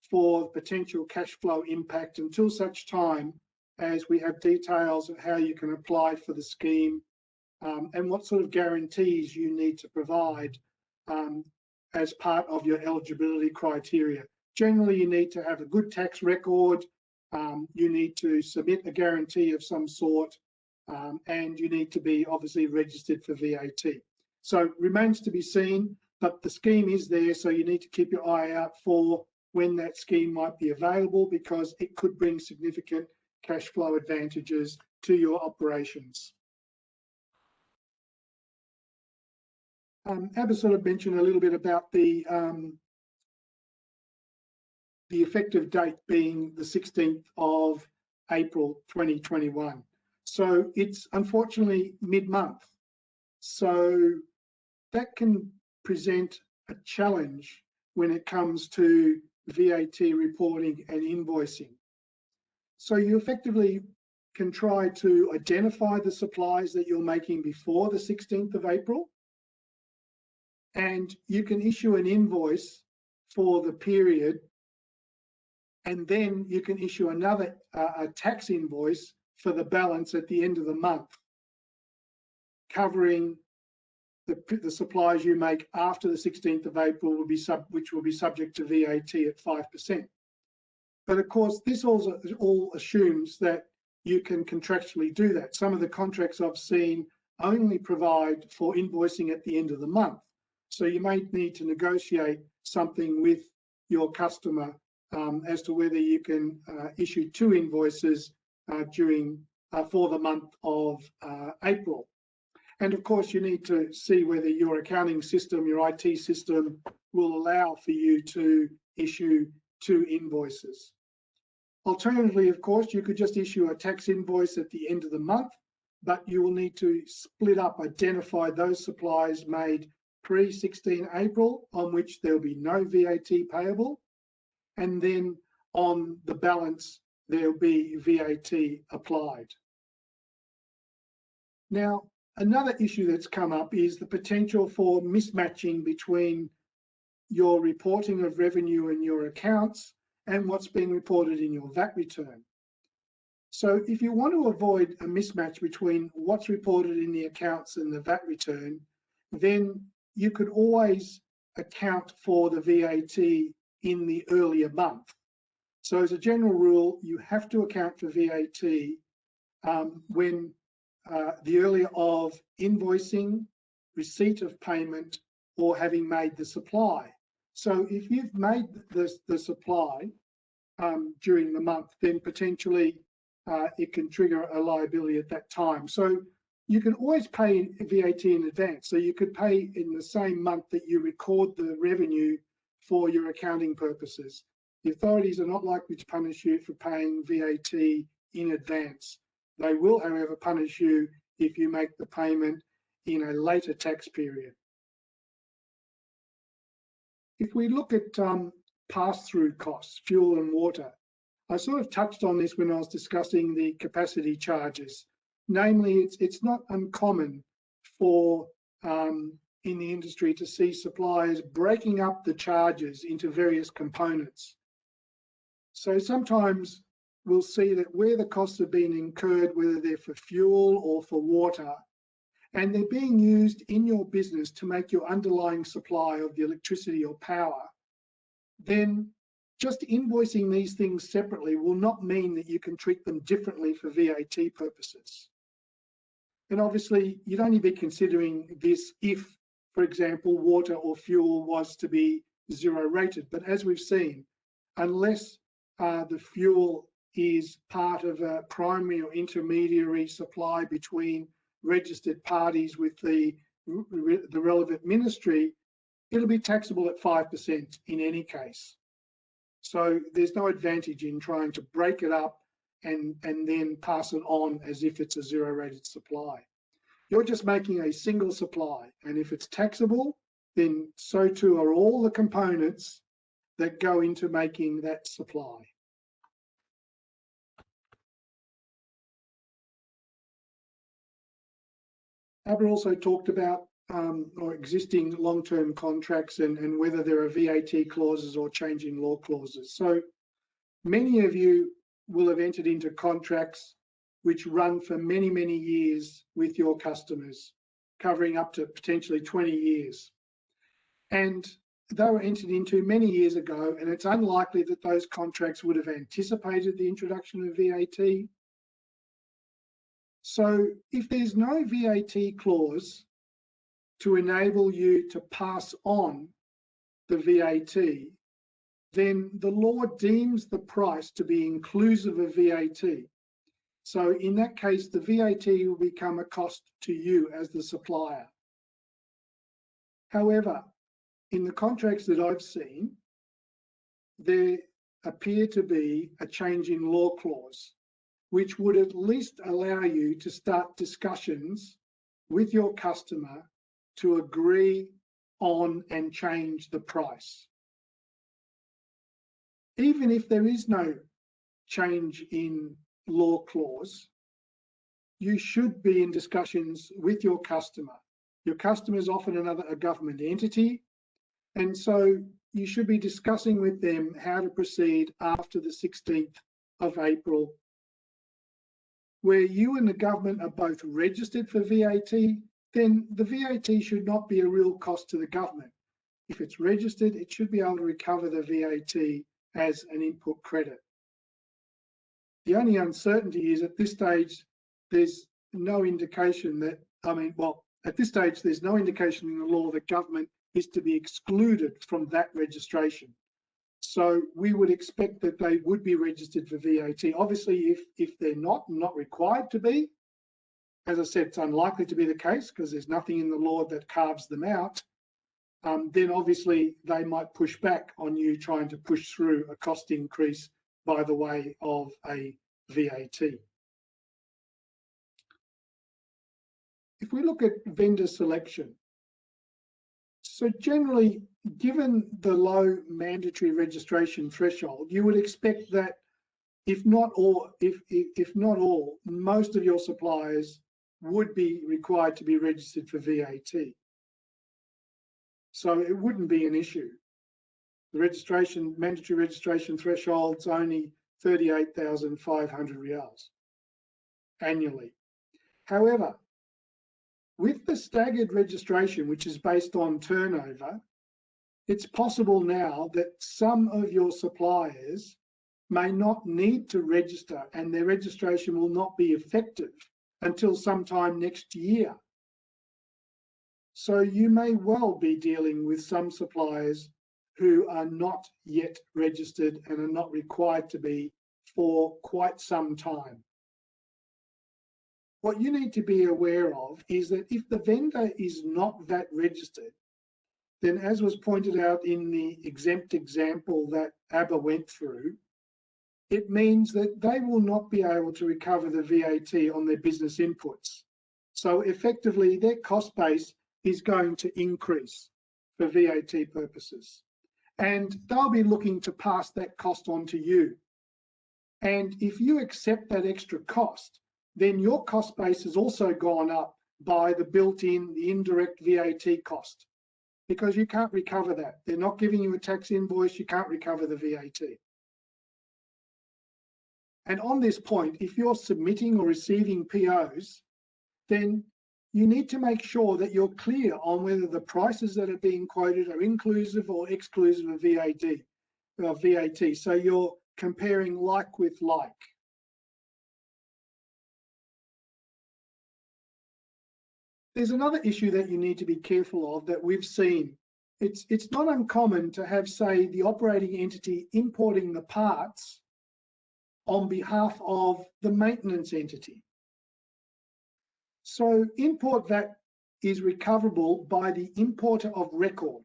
Speaker 3: for potential cash flow impact until such time as we have details of how you can apply for the scheme and what sort of guarantees you need to provide as part of your eligibility criteria. Generally, you need to have a good tax record, you need to submit a guarantee of some sort, and you need to be obviously registered for VAT. So remains to be seen, but the scheme is there, so you need to keep your eye out for when that scheme might be available, because it could bring significant cash flow advantages to your operations. Abba sort of mentioned a little bit about the effective date being the 16th of April 2021. So it's unfortunately mid-month. So that can present a challenge when it comes to VAT reporting and invoicing. So you effectively can try to identify the supplies that you're making before the 16th of April, and you can issue an invoice for the period, and then you can issue another a tax invoice for the balance at the end of the month, covering the supplies you make after the 16th of April, which will be subject to VAT at 5%. But of course, this also all assumes that you can contractually do that. Some of the contracts I've seen only provide for invoicing at the end of the month. So you may need to negotiate something with your customer as to whether you can issue 2 invoices for the month of April. And of course, you need to see whether your accounting system, your IT system, will allow for you to issue 2 invoices. Alternatively, of course, you could just issue a tax invoice at the end of the month, but you will need to split up, identify those supplies made pre-16 April on which there will be no VAT payable, and then on the balance there will be VAT applied. Now, another issue that's come up is the potential for mismatching between your reporting of revenue in your accounts and what's being reported in your VAT return. So if you want to avoid a mismatch between what's reported in the accounts and the VAT return, then you could always account for the VAT in the earlier month. So as a general rule, you have to account for VAT when the earlier of invoicing, receipt of payment, or having made the supply. So if you've made the supply during the month, then potentially it can trigger a liability at that time. So you can always pay VAT in advance. So you could pay in the same month that you record the revenue for your accounting purposes. The authorities are not likely to punish you for paying VAT in advance. They will, however, punish you if you make the payment in a later tax period. If we look at pass-through costs, fuel and water, I sort of touched on this when I was discussing the capacity charges. Namely, it's not uncommon for in the industry to see suppliers breaking up the charges into various components. So sometimes we'll see that where the costs have been incurred, whether they're for fuel or for water, and they're being used in your business to make your underlying supply of the electricity or power then just invoicing these things separately will not mean that you can treat them differently for VAT purposes. And obviously, you'd only be considering this if, for example, water or fuel was to be zero rated. But as we've seen, unless the fuel is part of a primary or intermediary supply between registered parties with the relevant ministry, it'll be taxable at 5% in any case. So there's no advantage in trying to break it up and then pass it on as if it's a zero rated supply. You're just making a single supply, and if it's taxable, then so too are all the components that go into making that supply. ABBA also talked about or existing long-term contracts and whether there are VAT clauses or change in law clauses. So many of you will have entered into contracts which run for many, many years with your customers, covering up to potentially 20 years. And they were entered into many years ago, and it's unlikely that those contracts would have anticipated the introduction of VAT. So if there's no VAT clause to enable you to pass on the VAT, then the law deems the price to be inclusive of VAT. So in that case, the VAT will become a cost to you as the supplier. However, in the contracts that I've seen, there appear to be a change in law clause, which would at least allow you to start discussions with your customer to agree on and change the price. Even if there is no change in law clause, you should be in discussions with your customer. Your customer is often a government entity, and so you should be discussing with them how to proceed after the 16th of April, where you and the government are both registered for VAT. Then the VAT should not be a real cost to the government. If it's registered, it should be able to recover the VAT as an input credit. The only uncertainty is at this stage, there's no indication that, at this stage, there's no indication in the law that government is to be excluded from that registration. So we would expect that they would be registered for VAT. Obviously, if they're not required to be, as I said, it's unlikely to be the case because there's nothing in the law that carves them out, then obviously they might push back on you trying to push through a cost increase by the way of a VAT. If we look at vendor selection, so generally, given the low mandatory registration threshold, you would expect that if not all, most of your suppliers would be required to be registered for VAT. So it wouldn't be an issue. The mandatory registration threshold's only 38,500 riyals annually. However, with the staggered registration, which is based on turnover, it's possible now that some of your suppliers may not need to register and their registration will not be effective until sometime next year. So you may well be dealing with some suppliers who are not yet registered and are not required to be for quite some time. What you need to be aware of is that if the vendor is not VAT registered, then as was pointed out in the exempt example that ABBA went through, it means that they will not be able to recover the VAT on their business inputs. So effectively, their cost base is going to increase for VAT purposes. And they'll be looking to pass that cost on to you. And if you accept that extra cost, then your cost base has also gone up by the built-in, the indirect VAT cost, because you can't recover that. They're not giving you a tax invoice, you can't recover the VAT. And on this point, if you're submitting or receiving POs, then you need to make sure that you're clear on whether the prices that are being quoted are inclusive or exclusive of VAT. VAT. So you're comparing like with like. There's another issue that you need to be careful of that we've seen. It's not uncommon to have, say, the operating entity importing the parts on behalf of the maintenance entity. So import VAT is recoverable by the importer of record,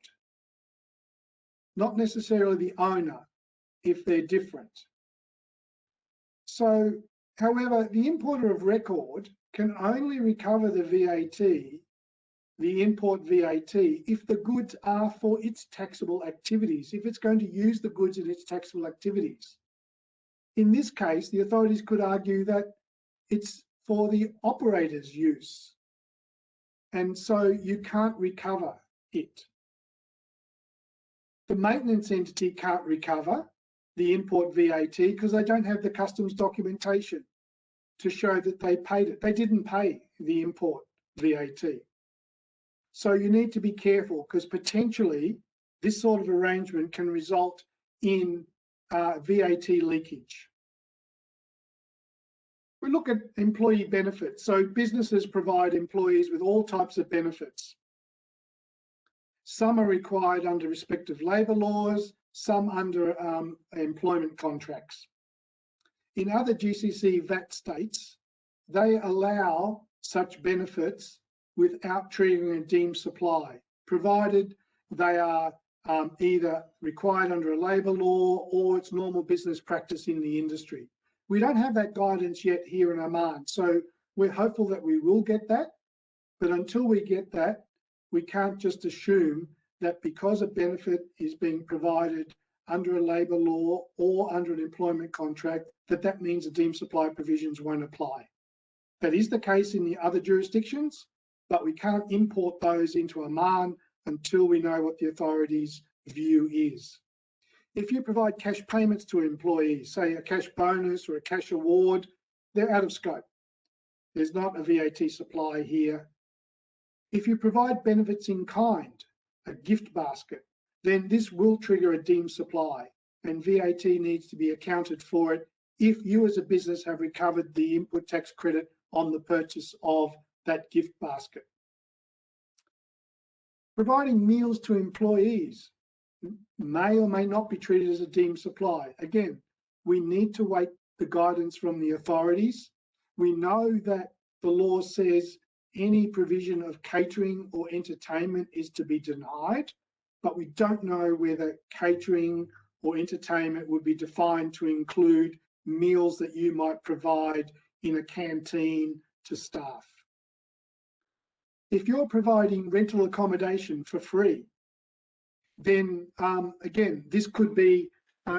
Speaker 3: not necessarily the owner if they're different. So, however, the importer of record can only recover the VAT, the import VAT, if the goods are for its taxable activities, if it's going to use the goods in its taxable activities. In this case, the authorities could argue that it's for the operator's use, and so you can't recover it. The maintenance entity can't recover the import VAT because they don't have the customs documentation to show that they paid it. They didn't pay the import VAT. So you need to be careful because potentially this sort of arrangement can result in VAT leakage. We look at employee benefits. So businesses provide employees with all types of benefits. Some are required under respective labour laws, some under employment contracts. In other GCC VAT states, they allow such benefits without triggering a deemed supply, provided they are either required under a labour law or it's normal business practice in the industry. We don't have that guidance yet here in Oman, so we're hopeful that we will get that, but until we get that, we can't just assume that because a benefit is being provided under a labour law or under an employment contract, that means the deemed supply provisions won't apply. That is the case in the other jurisdictions, but we can't import those into Oman until we know what the authorities' view is. If you provide cash payments to employees, say a cash bonus or a cash award, they're out of scope. There's not a VAT supply here. If you provide benefits in kind, a gift basket, then this will trigger a deemed supply and VAT needs to be accounted for it if you as a business have recovered the input tax credit on the purchase of that gift basket. Providing meals to employees may or may not be treated as a deemed supply. Again, we need to wait the guidance from the authorities. We know that the law says any provision of catering or entertainment is to be denied, but we don't know whether catering or entertainment would be defined to include meals that you might provide in a canteen to staff. If you're providing rental accommodation for free, then again, this could be,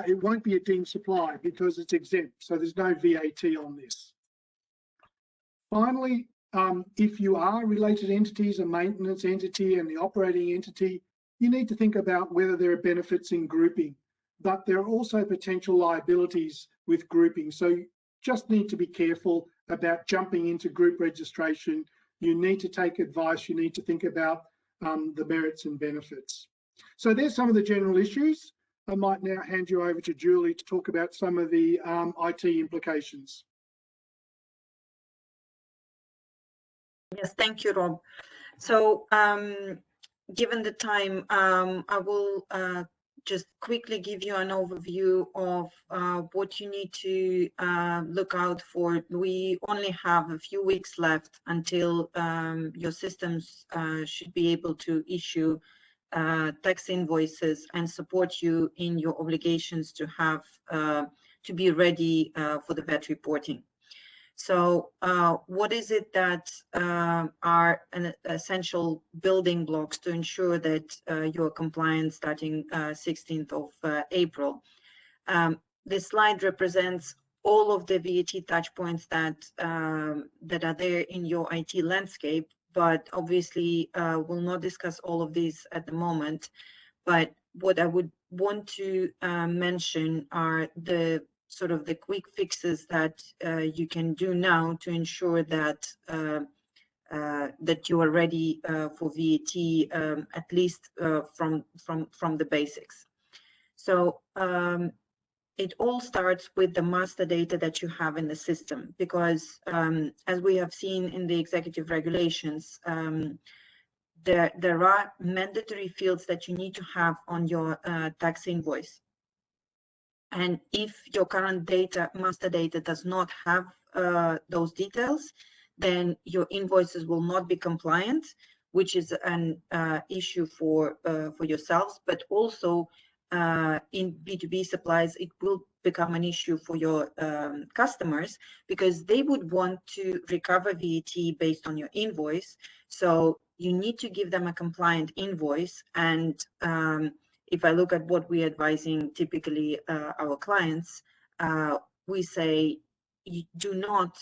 Speaker 3: it won't be a deemed supply because it's exempt, so there's no VAT on this. Finally, if you are related entities, a maintenance entity and the operating entity, you need to think about whether there are benefits in grouping, but there are also potential liabilities with grouping. So you just need to be careful about jumping into group registration. You need to take advice. You need to think about the merits and benefits. So there's some of the general issues. I might now hand you over to Julie to talk about some of the IT implications.
Speaker 4: Yes, thank you, Rob. So given the time, I will just quickly give you an overview of what you need to look out for. We only have a few weeks left until your systems should be able to issue tax invoices and support you in your obligations to have to be ready for the VAT reporting. So what is it that are essential building blocks to ensure that you're compliant starting 16th of April? This slide represents all of the VAT touch points that that are there in your IT landscape, but obviously we'll not discuss all of these at the moment. But what I would want to mention are the sort of the quick fixes that you can do now to ensure that that you are ready for VAT, at least from the basics. So it all starts with the master data that you have in the system, because as we have seen in the executive regulations, there are mandatory fields that you need to have on your tax invoice. And if your current data, master data, does not have those details, then your invoices will not be compliant, which is an issue for yourselves, but also in B2B supplies, it will become an issue for your customers, because they would want to recover VAT based on your invoice. So you need to give them a compliant invoice. And if I look at what we're advising typically our clients, we say, you do not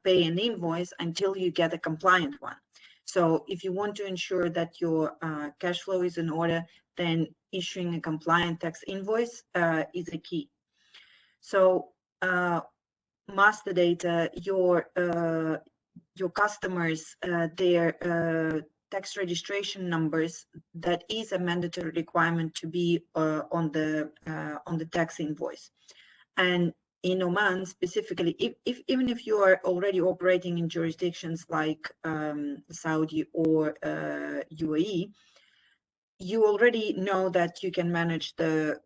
Speaker 4: pay an invoice until you get a compliant one. So if you want to ensure that your cash flow is in order, then issuing a compliant tax invoice is a key. So master data, your customers, their tax registration numbers, that is a mandatory requirement to be on the tax invoice. And in Oman specifically, even if you are already operating in jurisdictions like Saudi or UAE, you already know that you can manage the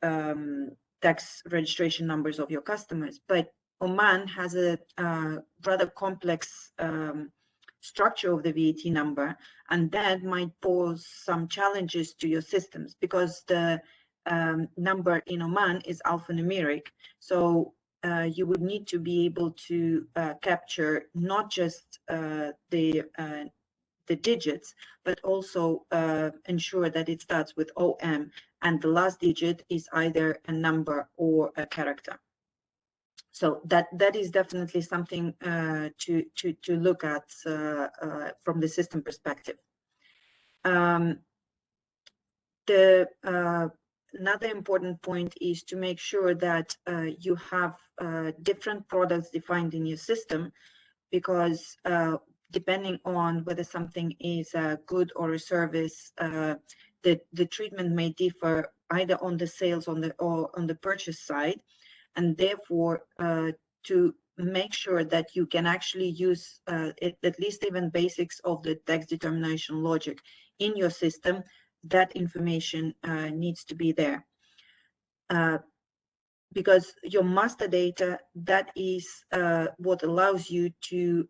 Speaker 4: tax registration numbers of your customers. But Oman has a rather complex structure of the VAT number, and that might pose some challenges to your systems, because the number in Oman is alphanumeric. So you would need to be able to capture not just the digits, but also ensure that it starts with OM and the last digit is either a number or a character. So that is definitely something to look at from the system perspective. Another important point is to make sure that you have different products defined in your system, because depending on whether something is a good or a service, the treatment may differ either on the sales or on the purchase side, and therefore to make sure that you can actually use at least even basics of the tax determination logic in your system, that information needs to be there. Because your master data, that is what allows you to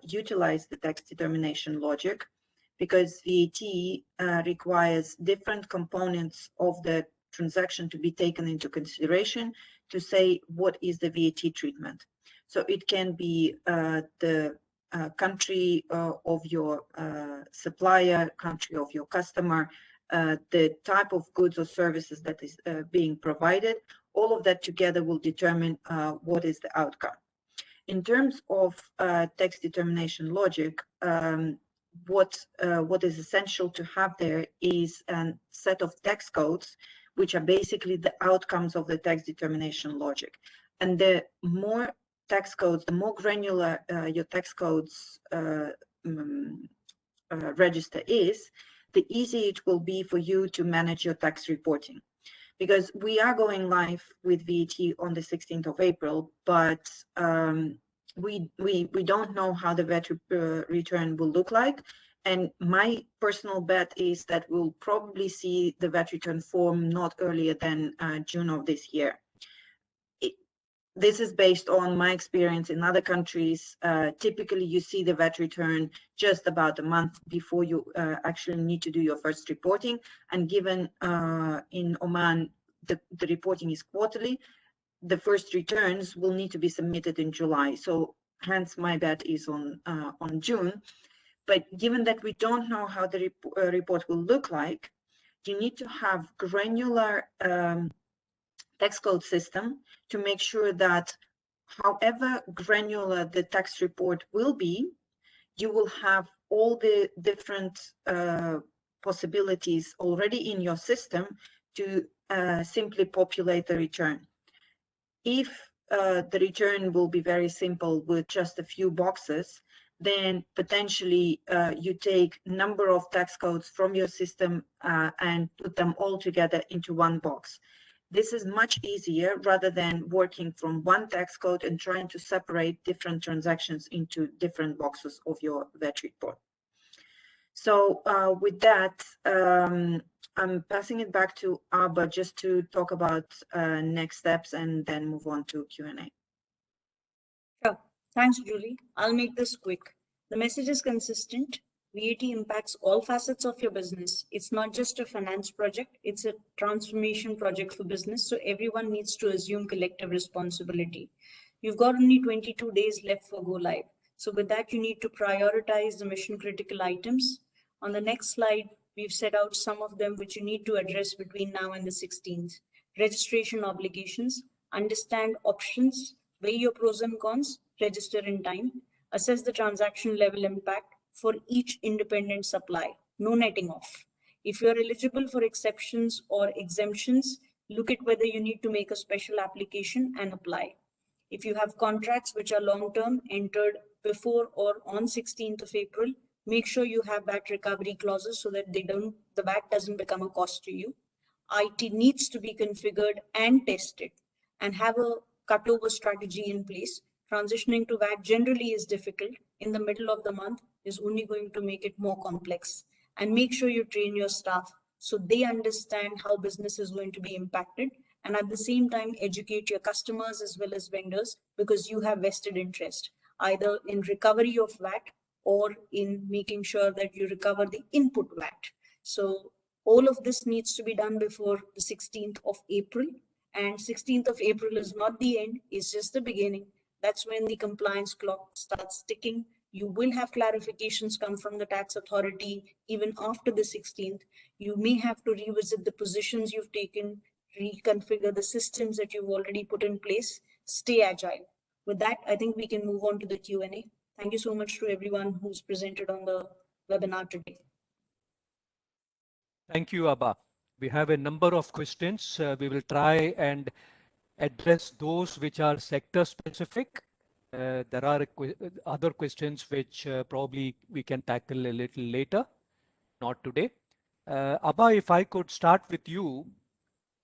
Speaker 4: utilize the tax determination logic, because VAT requires different components of the transaction to be taken into consideration to say what is the VAT treatment. So it can be the country of your supplier, country of your customer, the type of goods or services that is being provided. All of that together will determine what is the outcome. In terms of tax determination logic, what is essential to have there is a set of tax codes, which are basically the outcomes of the tax determination logic. And the more tax codes, the more granular your tax codes register is, the easier it will be for you to manage your tax reporting. Because we are going live with VAT on the 16th of April, but we don't know how the VAT return will look like. And my personal bet is that we'll probably see the VAT return form not earlier than June of this year. This is based on my experience in other countries. Typically, you see the VAT return just about a month before you actually need to do your first reporting. And given in Oman, the reporting is quarterly, the first returns will need to be submitted in July. So hence my bet is on June. But given that we don't know how the report will look like, you need to have granular tax code system to make sure that however granular the tax report will be, you will have all the different possibilities already in your system to simply populate the return. If the return will be very simple with just a few boxes, then potentially you take number of tax codes from your system and put them all together into one box. This is much easier rather than working from one tax code and trying to separate different transactions into different boxes of your VAT report. So with that, I'm passing it back to Abba just to talk about next steps and then move on to Q&A.
Speaker 2: Sure. Thanks, Julie. I'll make this quick. The message is consistent. VAT impacts all facets of your business. It's not just a finance project, it's a transformation project for business. So everyone needs to assume collective responsibility. You've got only 22 days left for go live. So with that, you need to prioritize the mission critical items. On the next slide, we've set out some of them which you need to address between now and the 16th. Registration obligations, understand options, weigh your pros and cons, register in time, assess the transaction level impact for each independent supply, no netting off. If you're eligible for exceptions or exemptions, look at whether you need to make a special application and apply. If you have contracts which are long-term entered before or on 16th of April, make sure you have VAT recovery clauses so that the VAT doesn't become a cost to you. IT needs to be configured and tested and have a cutover strategy in place. Transitioning to VAT generally is difficult. In the middle of the month is only going to make it more complex. And make sure you train your staff so they understand how business is going to be impacted, and at the same time educate your customers as well as vendors, because you have vested interest either in recovery of VAT or in making sure that you recover the input VAT. So all of this needs to be done before the 16th of April. And 16th of April is not the end, it's just the beginning. That's when the compliance clock starts ticking. You will have clarifications come from the tax authority even after the 16th. You may have to revisit the positions you've taken, reconfigure the systems that you've already put in place. Stay agile. With that, I think we can move on to the Q&A. Thank you so much to everyone who's presented on the webinar today.
Speaker 1: Thank you, Abba. We have a number of questions. We will try and address those which are sector specific. There are other questions which probably we can tackle a little later, not today. Abba, if I could start with you,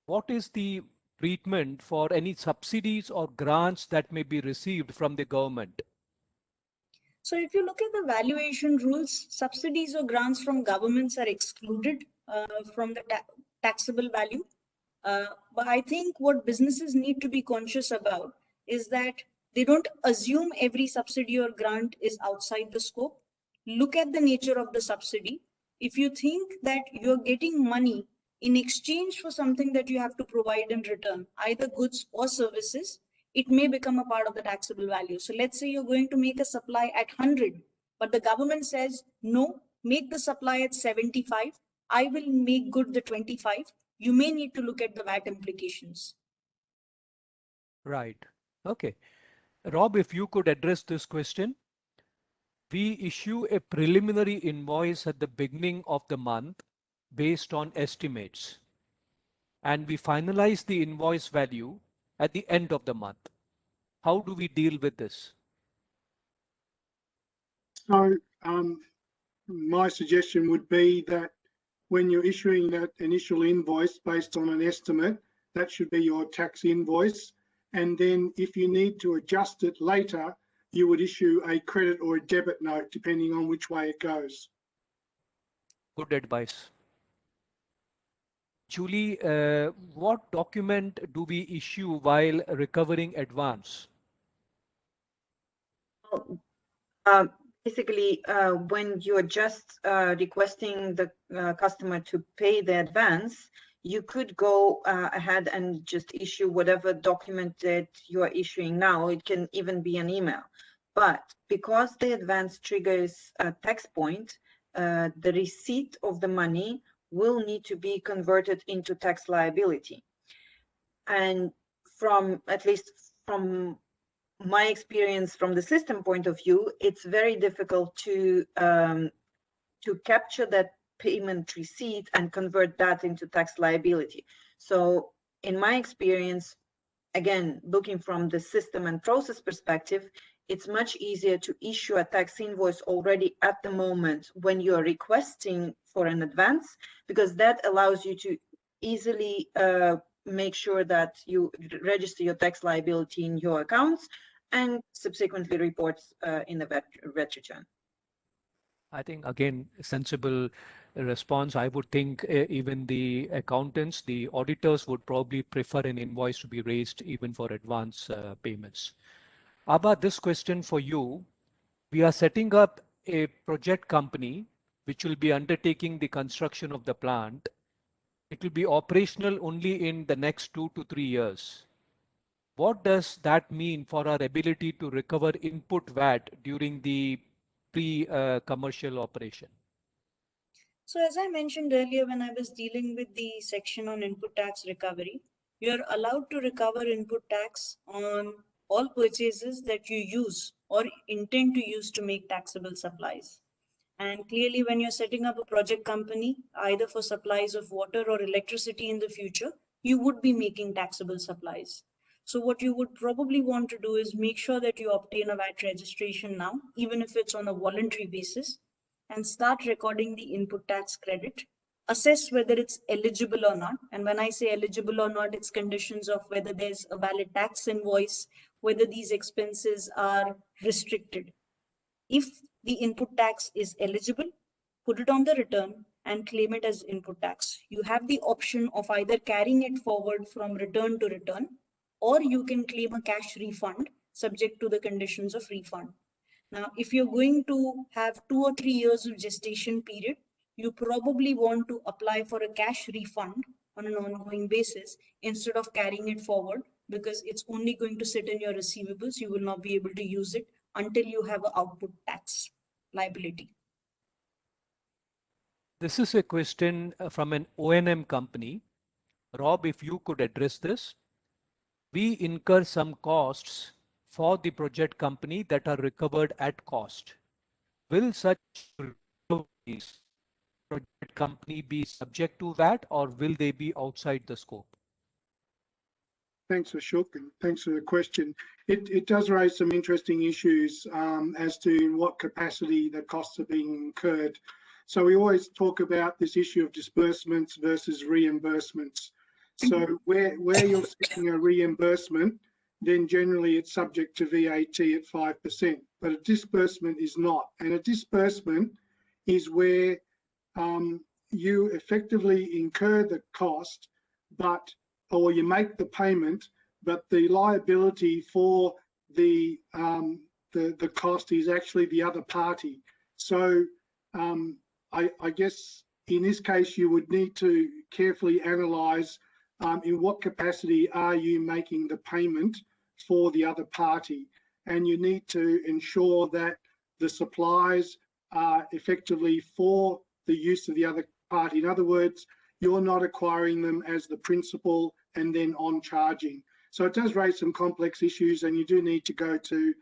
Speaker 1: what is the treatment for any subsidies or grants that may be received from the government?
Speaker 2: So if you look at the valuation rules, subsidies or grants from governments are excluded from the taxable value. But I think what businesses need to be conscious about is that they don't assume every subsidy or grant is outside the scope. Look at the nature of the subsidy. If you think that you're getting money in exchange for something that you have to provide in return, either goods or services, it may become a part of the taxable value. So let's say you're going to make a supply at 100, but the government says, no, make the supply at 75. I will make good the 25. You may need to look at the VAT implications.
Speaker 1: Right. Okay. Rob, if you could address this question. We issue a preliminary invoice at the beginning of the month based on estimates, and we finalize the invoice value at the end of the month. How do we deal with this?
Speaker 3: So my suggestion would be that when you're issuing that initial invoice based on an estimate, that should be your tax invoice. And then if you need to adjust it later, you would issue a credit or a debit note, depending on which way it goes.
Speaker 1: Good advice. Julie, what document do we issue while recovering advance?
Speaker 4: Basically, when you're just requesting the customer to pay the advance, you could go ahead and just issue whatever document that you are issuing now. It can even be an email. But because the advance triggers a tax point, the receipt of the money will need to be converted into tax liability. And at least from my experience from the system point of view, it's very difficult to capture that payment receipt and convert that into tax liability. So in my experience, again, looking from the system and process perspective, it's much easier to issue a tax invoice already at the moment when you are requesting for an advance, because that allows you to easily make sure that you register your tax liability in your accounts and subsequently reports in the VAT return.
Speaker 1: I think again, sensible response. I would think even the accountants, the auditors would probably prefer an invoice to be raised even for advance payments. Abba, this question for you. We are setting up a project company which will be undertaking the construction of the plant. It will be operational only in the next 2 to 3 years. What does that mean for our ability to recover input VAT during the pre-commercial operation?
Speaker 2: So as I mentioned earlier, when I was dealing with the section on input tax recovery, you're allowed to recover input tax on all purchases that you use or intend to use to make taxable supplies. And clearly, when you're setting up a project company, either for supplies of water or electricity in the future, you would be making taxable supplies. So what you would probably want to do is make sure that you obtain a VAT registration now, even if it's on a voluntary basis, and start recording the input tax credit, assess whether it's eligible or not. And when I say eligible or not, it's conditions of whether there's a valid tax invoice, whether these expenses are restricted. If the input tax is eligible, put it on the return and claim it as input tax. You have the option of either carrying it forward from return to return, or you can claim a cash refund subject to the conditions of refund. Now, if you're going to have 2 or 3 years of gestation period, you probably want to apply for a cash refund on an ongoing basis instead of carrying it forward, because it's only going to sit in your receivables. You will not be able to use it until you have an output tax liability.
Speaker 1: This is a question from an O&M company. Rob, if you could address this. We incur some costs for the project company that are recovered at cost. Will such recoveries project company be subject to VAT, or will they be outside the scope?
Speaker 3: Thanks, Ashok, and thanks for the question. It does raise some interesting issues as to in what capacity the costs are being incurred. So we always talk about this issue of disbursements versus reimbursements. So where you're seeking a reimbursement, then generally it's subject to VAT at 5%, but a disbursement is not. And a disbursement is where you effectively incur the cost, or you make the payment, but the liability for the cost is actually the other party. So I guess in this case you would need to carefully analyse in what capacity are you making the payment for the other party, and you need to ensure that the supplies are effectively for the use of the other party. In other words, you're not acquiring them as the principal and then on charging. So it does raise some complex issues, and you do need to go to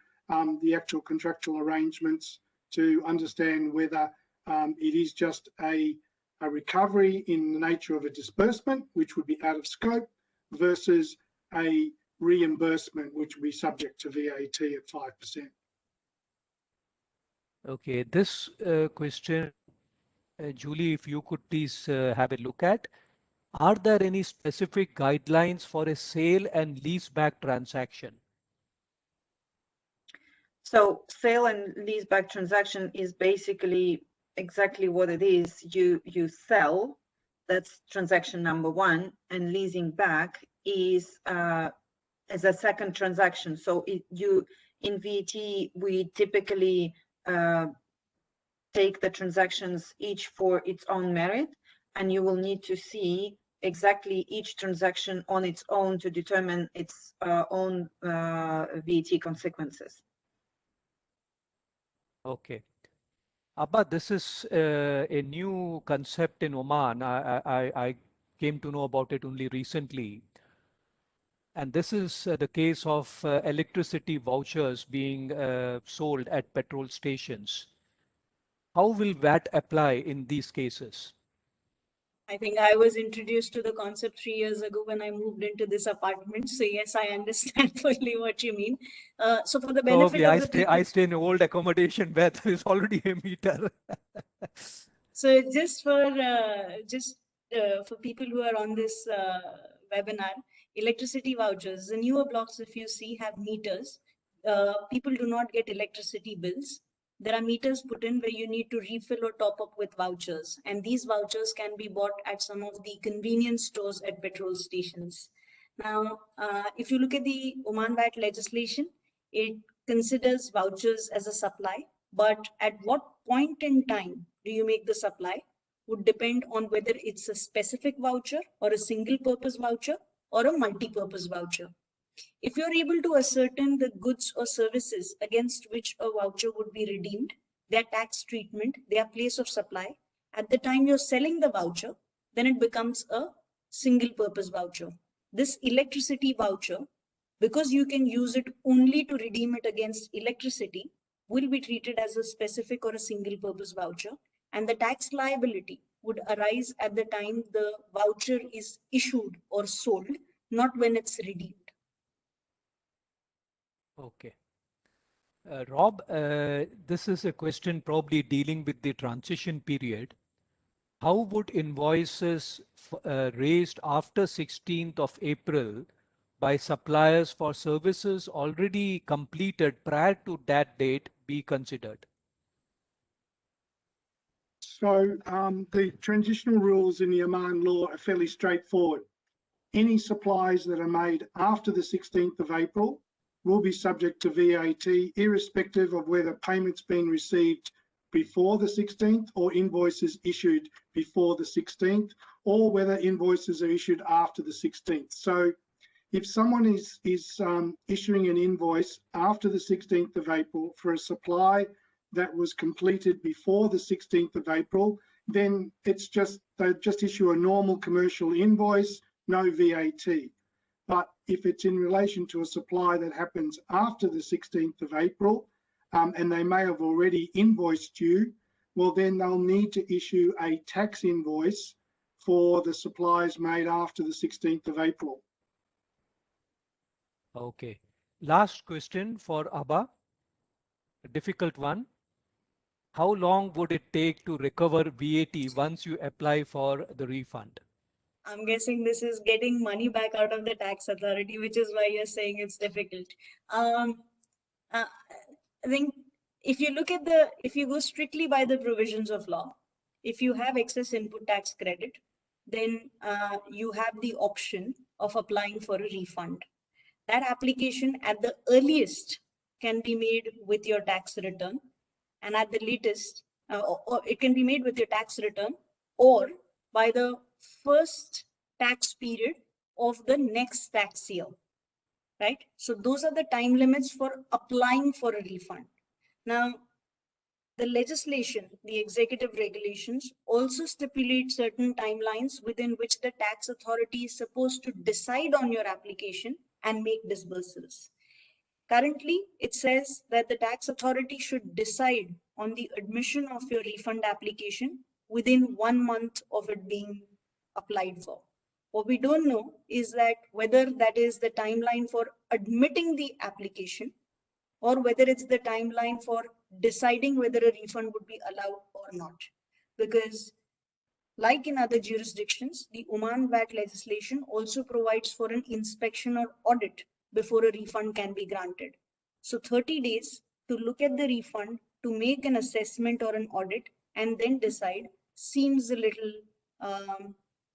Speaker 3: the actual contractual arrangements to understand whether it is just a recovery in the nature of a disbursement, which would be out of scope, versus a reimbursement, which would be subject to VAT at 5%.
Speaker 1: Okay, this question, Julie, if you could please have a look at. Are there any specific guidelines for a sale and leaseback transaction?
Speaker 4: So sale and leaseback transaction is basically exactly what it is. You sell, that's transaction number one, and leasing back is as a second transaction. So in VAT, we typically take the transactions each for its own merit, and you will need to see exactly each transaction on its own to determine its own VAT consequences.
Speaker 1: Okay. Abba, this is a new concept in Oman. I came to know about it only recently. And this is the case of electricity vouchers being sold at petrol stations. How will VAT apply in these cases?
Speaker 2: I think I was introduced to the concept 3 years ago when I moved into this apartment. So yes, I understand fully what you mean. So for the benefit
Speaker 1: Probably
Speaker 2: of the people,
Speaker 1: I stay in an old accommodation where there is already a meter.
Speaker 2: so just for people who are on this webinar, electricity vouchers. The newer blocks, if you see, have meters. People do not get electricity bills. There are meters put in where you need to refill or top up with vouchers. And these vouchers can be bought at some of the convenience stores at petrol stations. Now, if you look at the Oman VAT legislation, it considers vouchers as a supply, but at what point in time do you make the supply would depend on whether it's a specific voucher or a single purpose voucher or a multi-purpose voucher. If you're able to ascertain the goods or services against which a voucher would be redeemed, their tax treatment, their place of supply, at the time you're selling the voucher, then it becomes a single purpose voucher. This electricity voucher, because you can use it only to redeem it against electricity, will be treated as a specific or a single purpose voucher, and the tax liability would arise at the time the voucher is issued or sold, not when it's redeemed.
Speaker 1: Okay. Rob, this is a question probably dealing with the transition period. How would invoices raised after 16th of April by suppliers for services already completed prior to that date be considered?
Speaker 3: So the transitional rules in the Oman law are fairly straightforward. Any supplies that are made after the 16th of April will be subject to VAT, irrespective of whether payments been received before the 16th or invoices issued before the 16th, or whether invoices are issued after the 16th. So if someone is issuing an invoice after the 16th of April for a supply that was completed before the 16th of April, then it's they just issue a normal commercial invoice, no VAT. But if it's in relation to a supply that happens after the 16th of April, and they may have already invoiced you, well, then they'll need to issue a tax invoice for the supplies made after the 16th of April.
Speaker 1: Okay. Last question for Abba, a difficult one. How long would it take to recover VAT once you apply for the refund?
Speaker 2: I'm guessing this is getting money back out of the tax authority, which is why you're saying it's difficult. I think if you go strictly by the provisions of law, if you have excess input tax credit, then you have the option of applying for a refund. That application at the earliest can be made with your tax return, and at the latest, or it can be made with your tax return or by the first tax period of the next tax year, right? So those are the time limits for applying for a refund. Now, the legislation, the executive regulations also stipulate certain timelines within which the tax authority is supposed to decide on your application and make disbursals. Currently, it says that the tax authority should decide on the admission of your refund application within 1 month of it being applied for. What we don't know is that whether that is the timeline for admitting the application or whether it's the timeline for deciding whether a refund would be allowed or not. Because like in other jurisdictions, the Oman VAT legislation also provides for an inspection or audit before a refund can be granted. So 30 days to look at the refund, to make an assessment or an audit, and then decide seems a little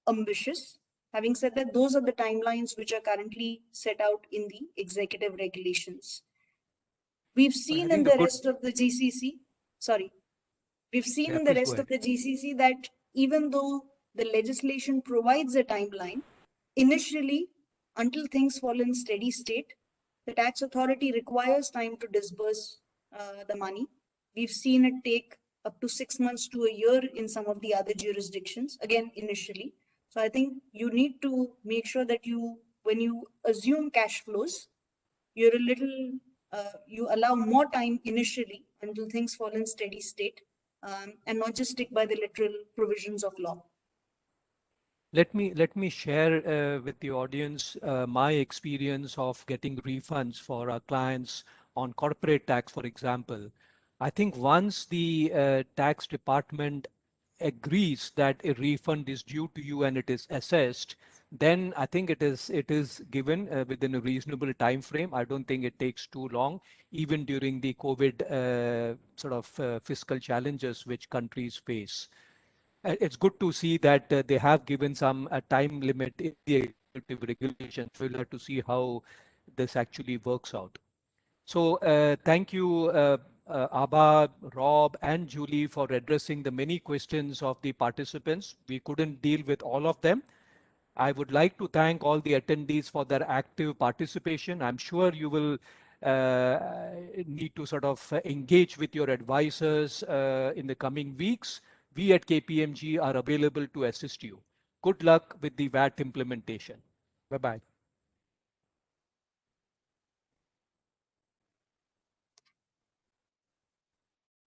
Speaker 2: ambitious. Having said that, those are the timelines which are currently set out in the executive regulations. We've seen in the rest of the GCC, we've seen in the rest of the GCC that even though the legislation provides a timeline, initially, until things fall in steady state, the tax authority requires time to disburse the money. We've seen it take up to 6 months to a year in some of the other jurisdictions, again, initially. So I think you need to make sure that when you assume cash flows, you're a little, you allow more time initially until things fall in steady state, and not just stick by the literal provisions of law.
Speaker 1: Let me share with the audience my experience of getting refunds for our clients on corporate tax, for example. I think once the tax department agrees that a refund is due to you and it is assessed, then I think it is given within a reasonable time frame. I don't think it takes too long, even during the COVID sort of fiscal challenges which countries face. It's good to see that they have given some time limit in the executive regulation. We'll have to see how this actually works out. So thank you, Abha, Rob, and Julie for addressing the many questions of the participants. We couldn't deal with all of them. I would like to thank all the attendees for their active participation. I'm sure you will need to sort of engage with your advisors in the coming weeks. We at KPMG are available to assist you. Good luck with the VAT implementation. Bye-bye.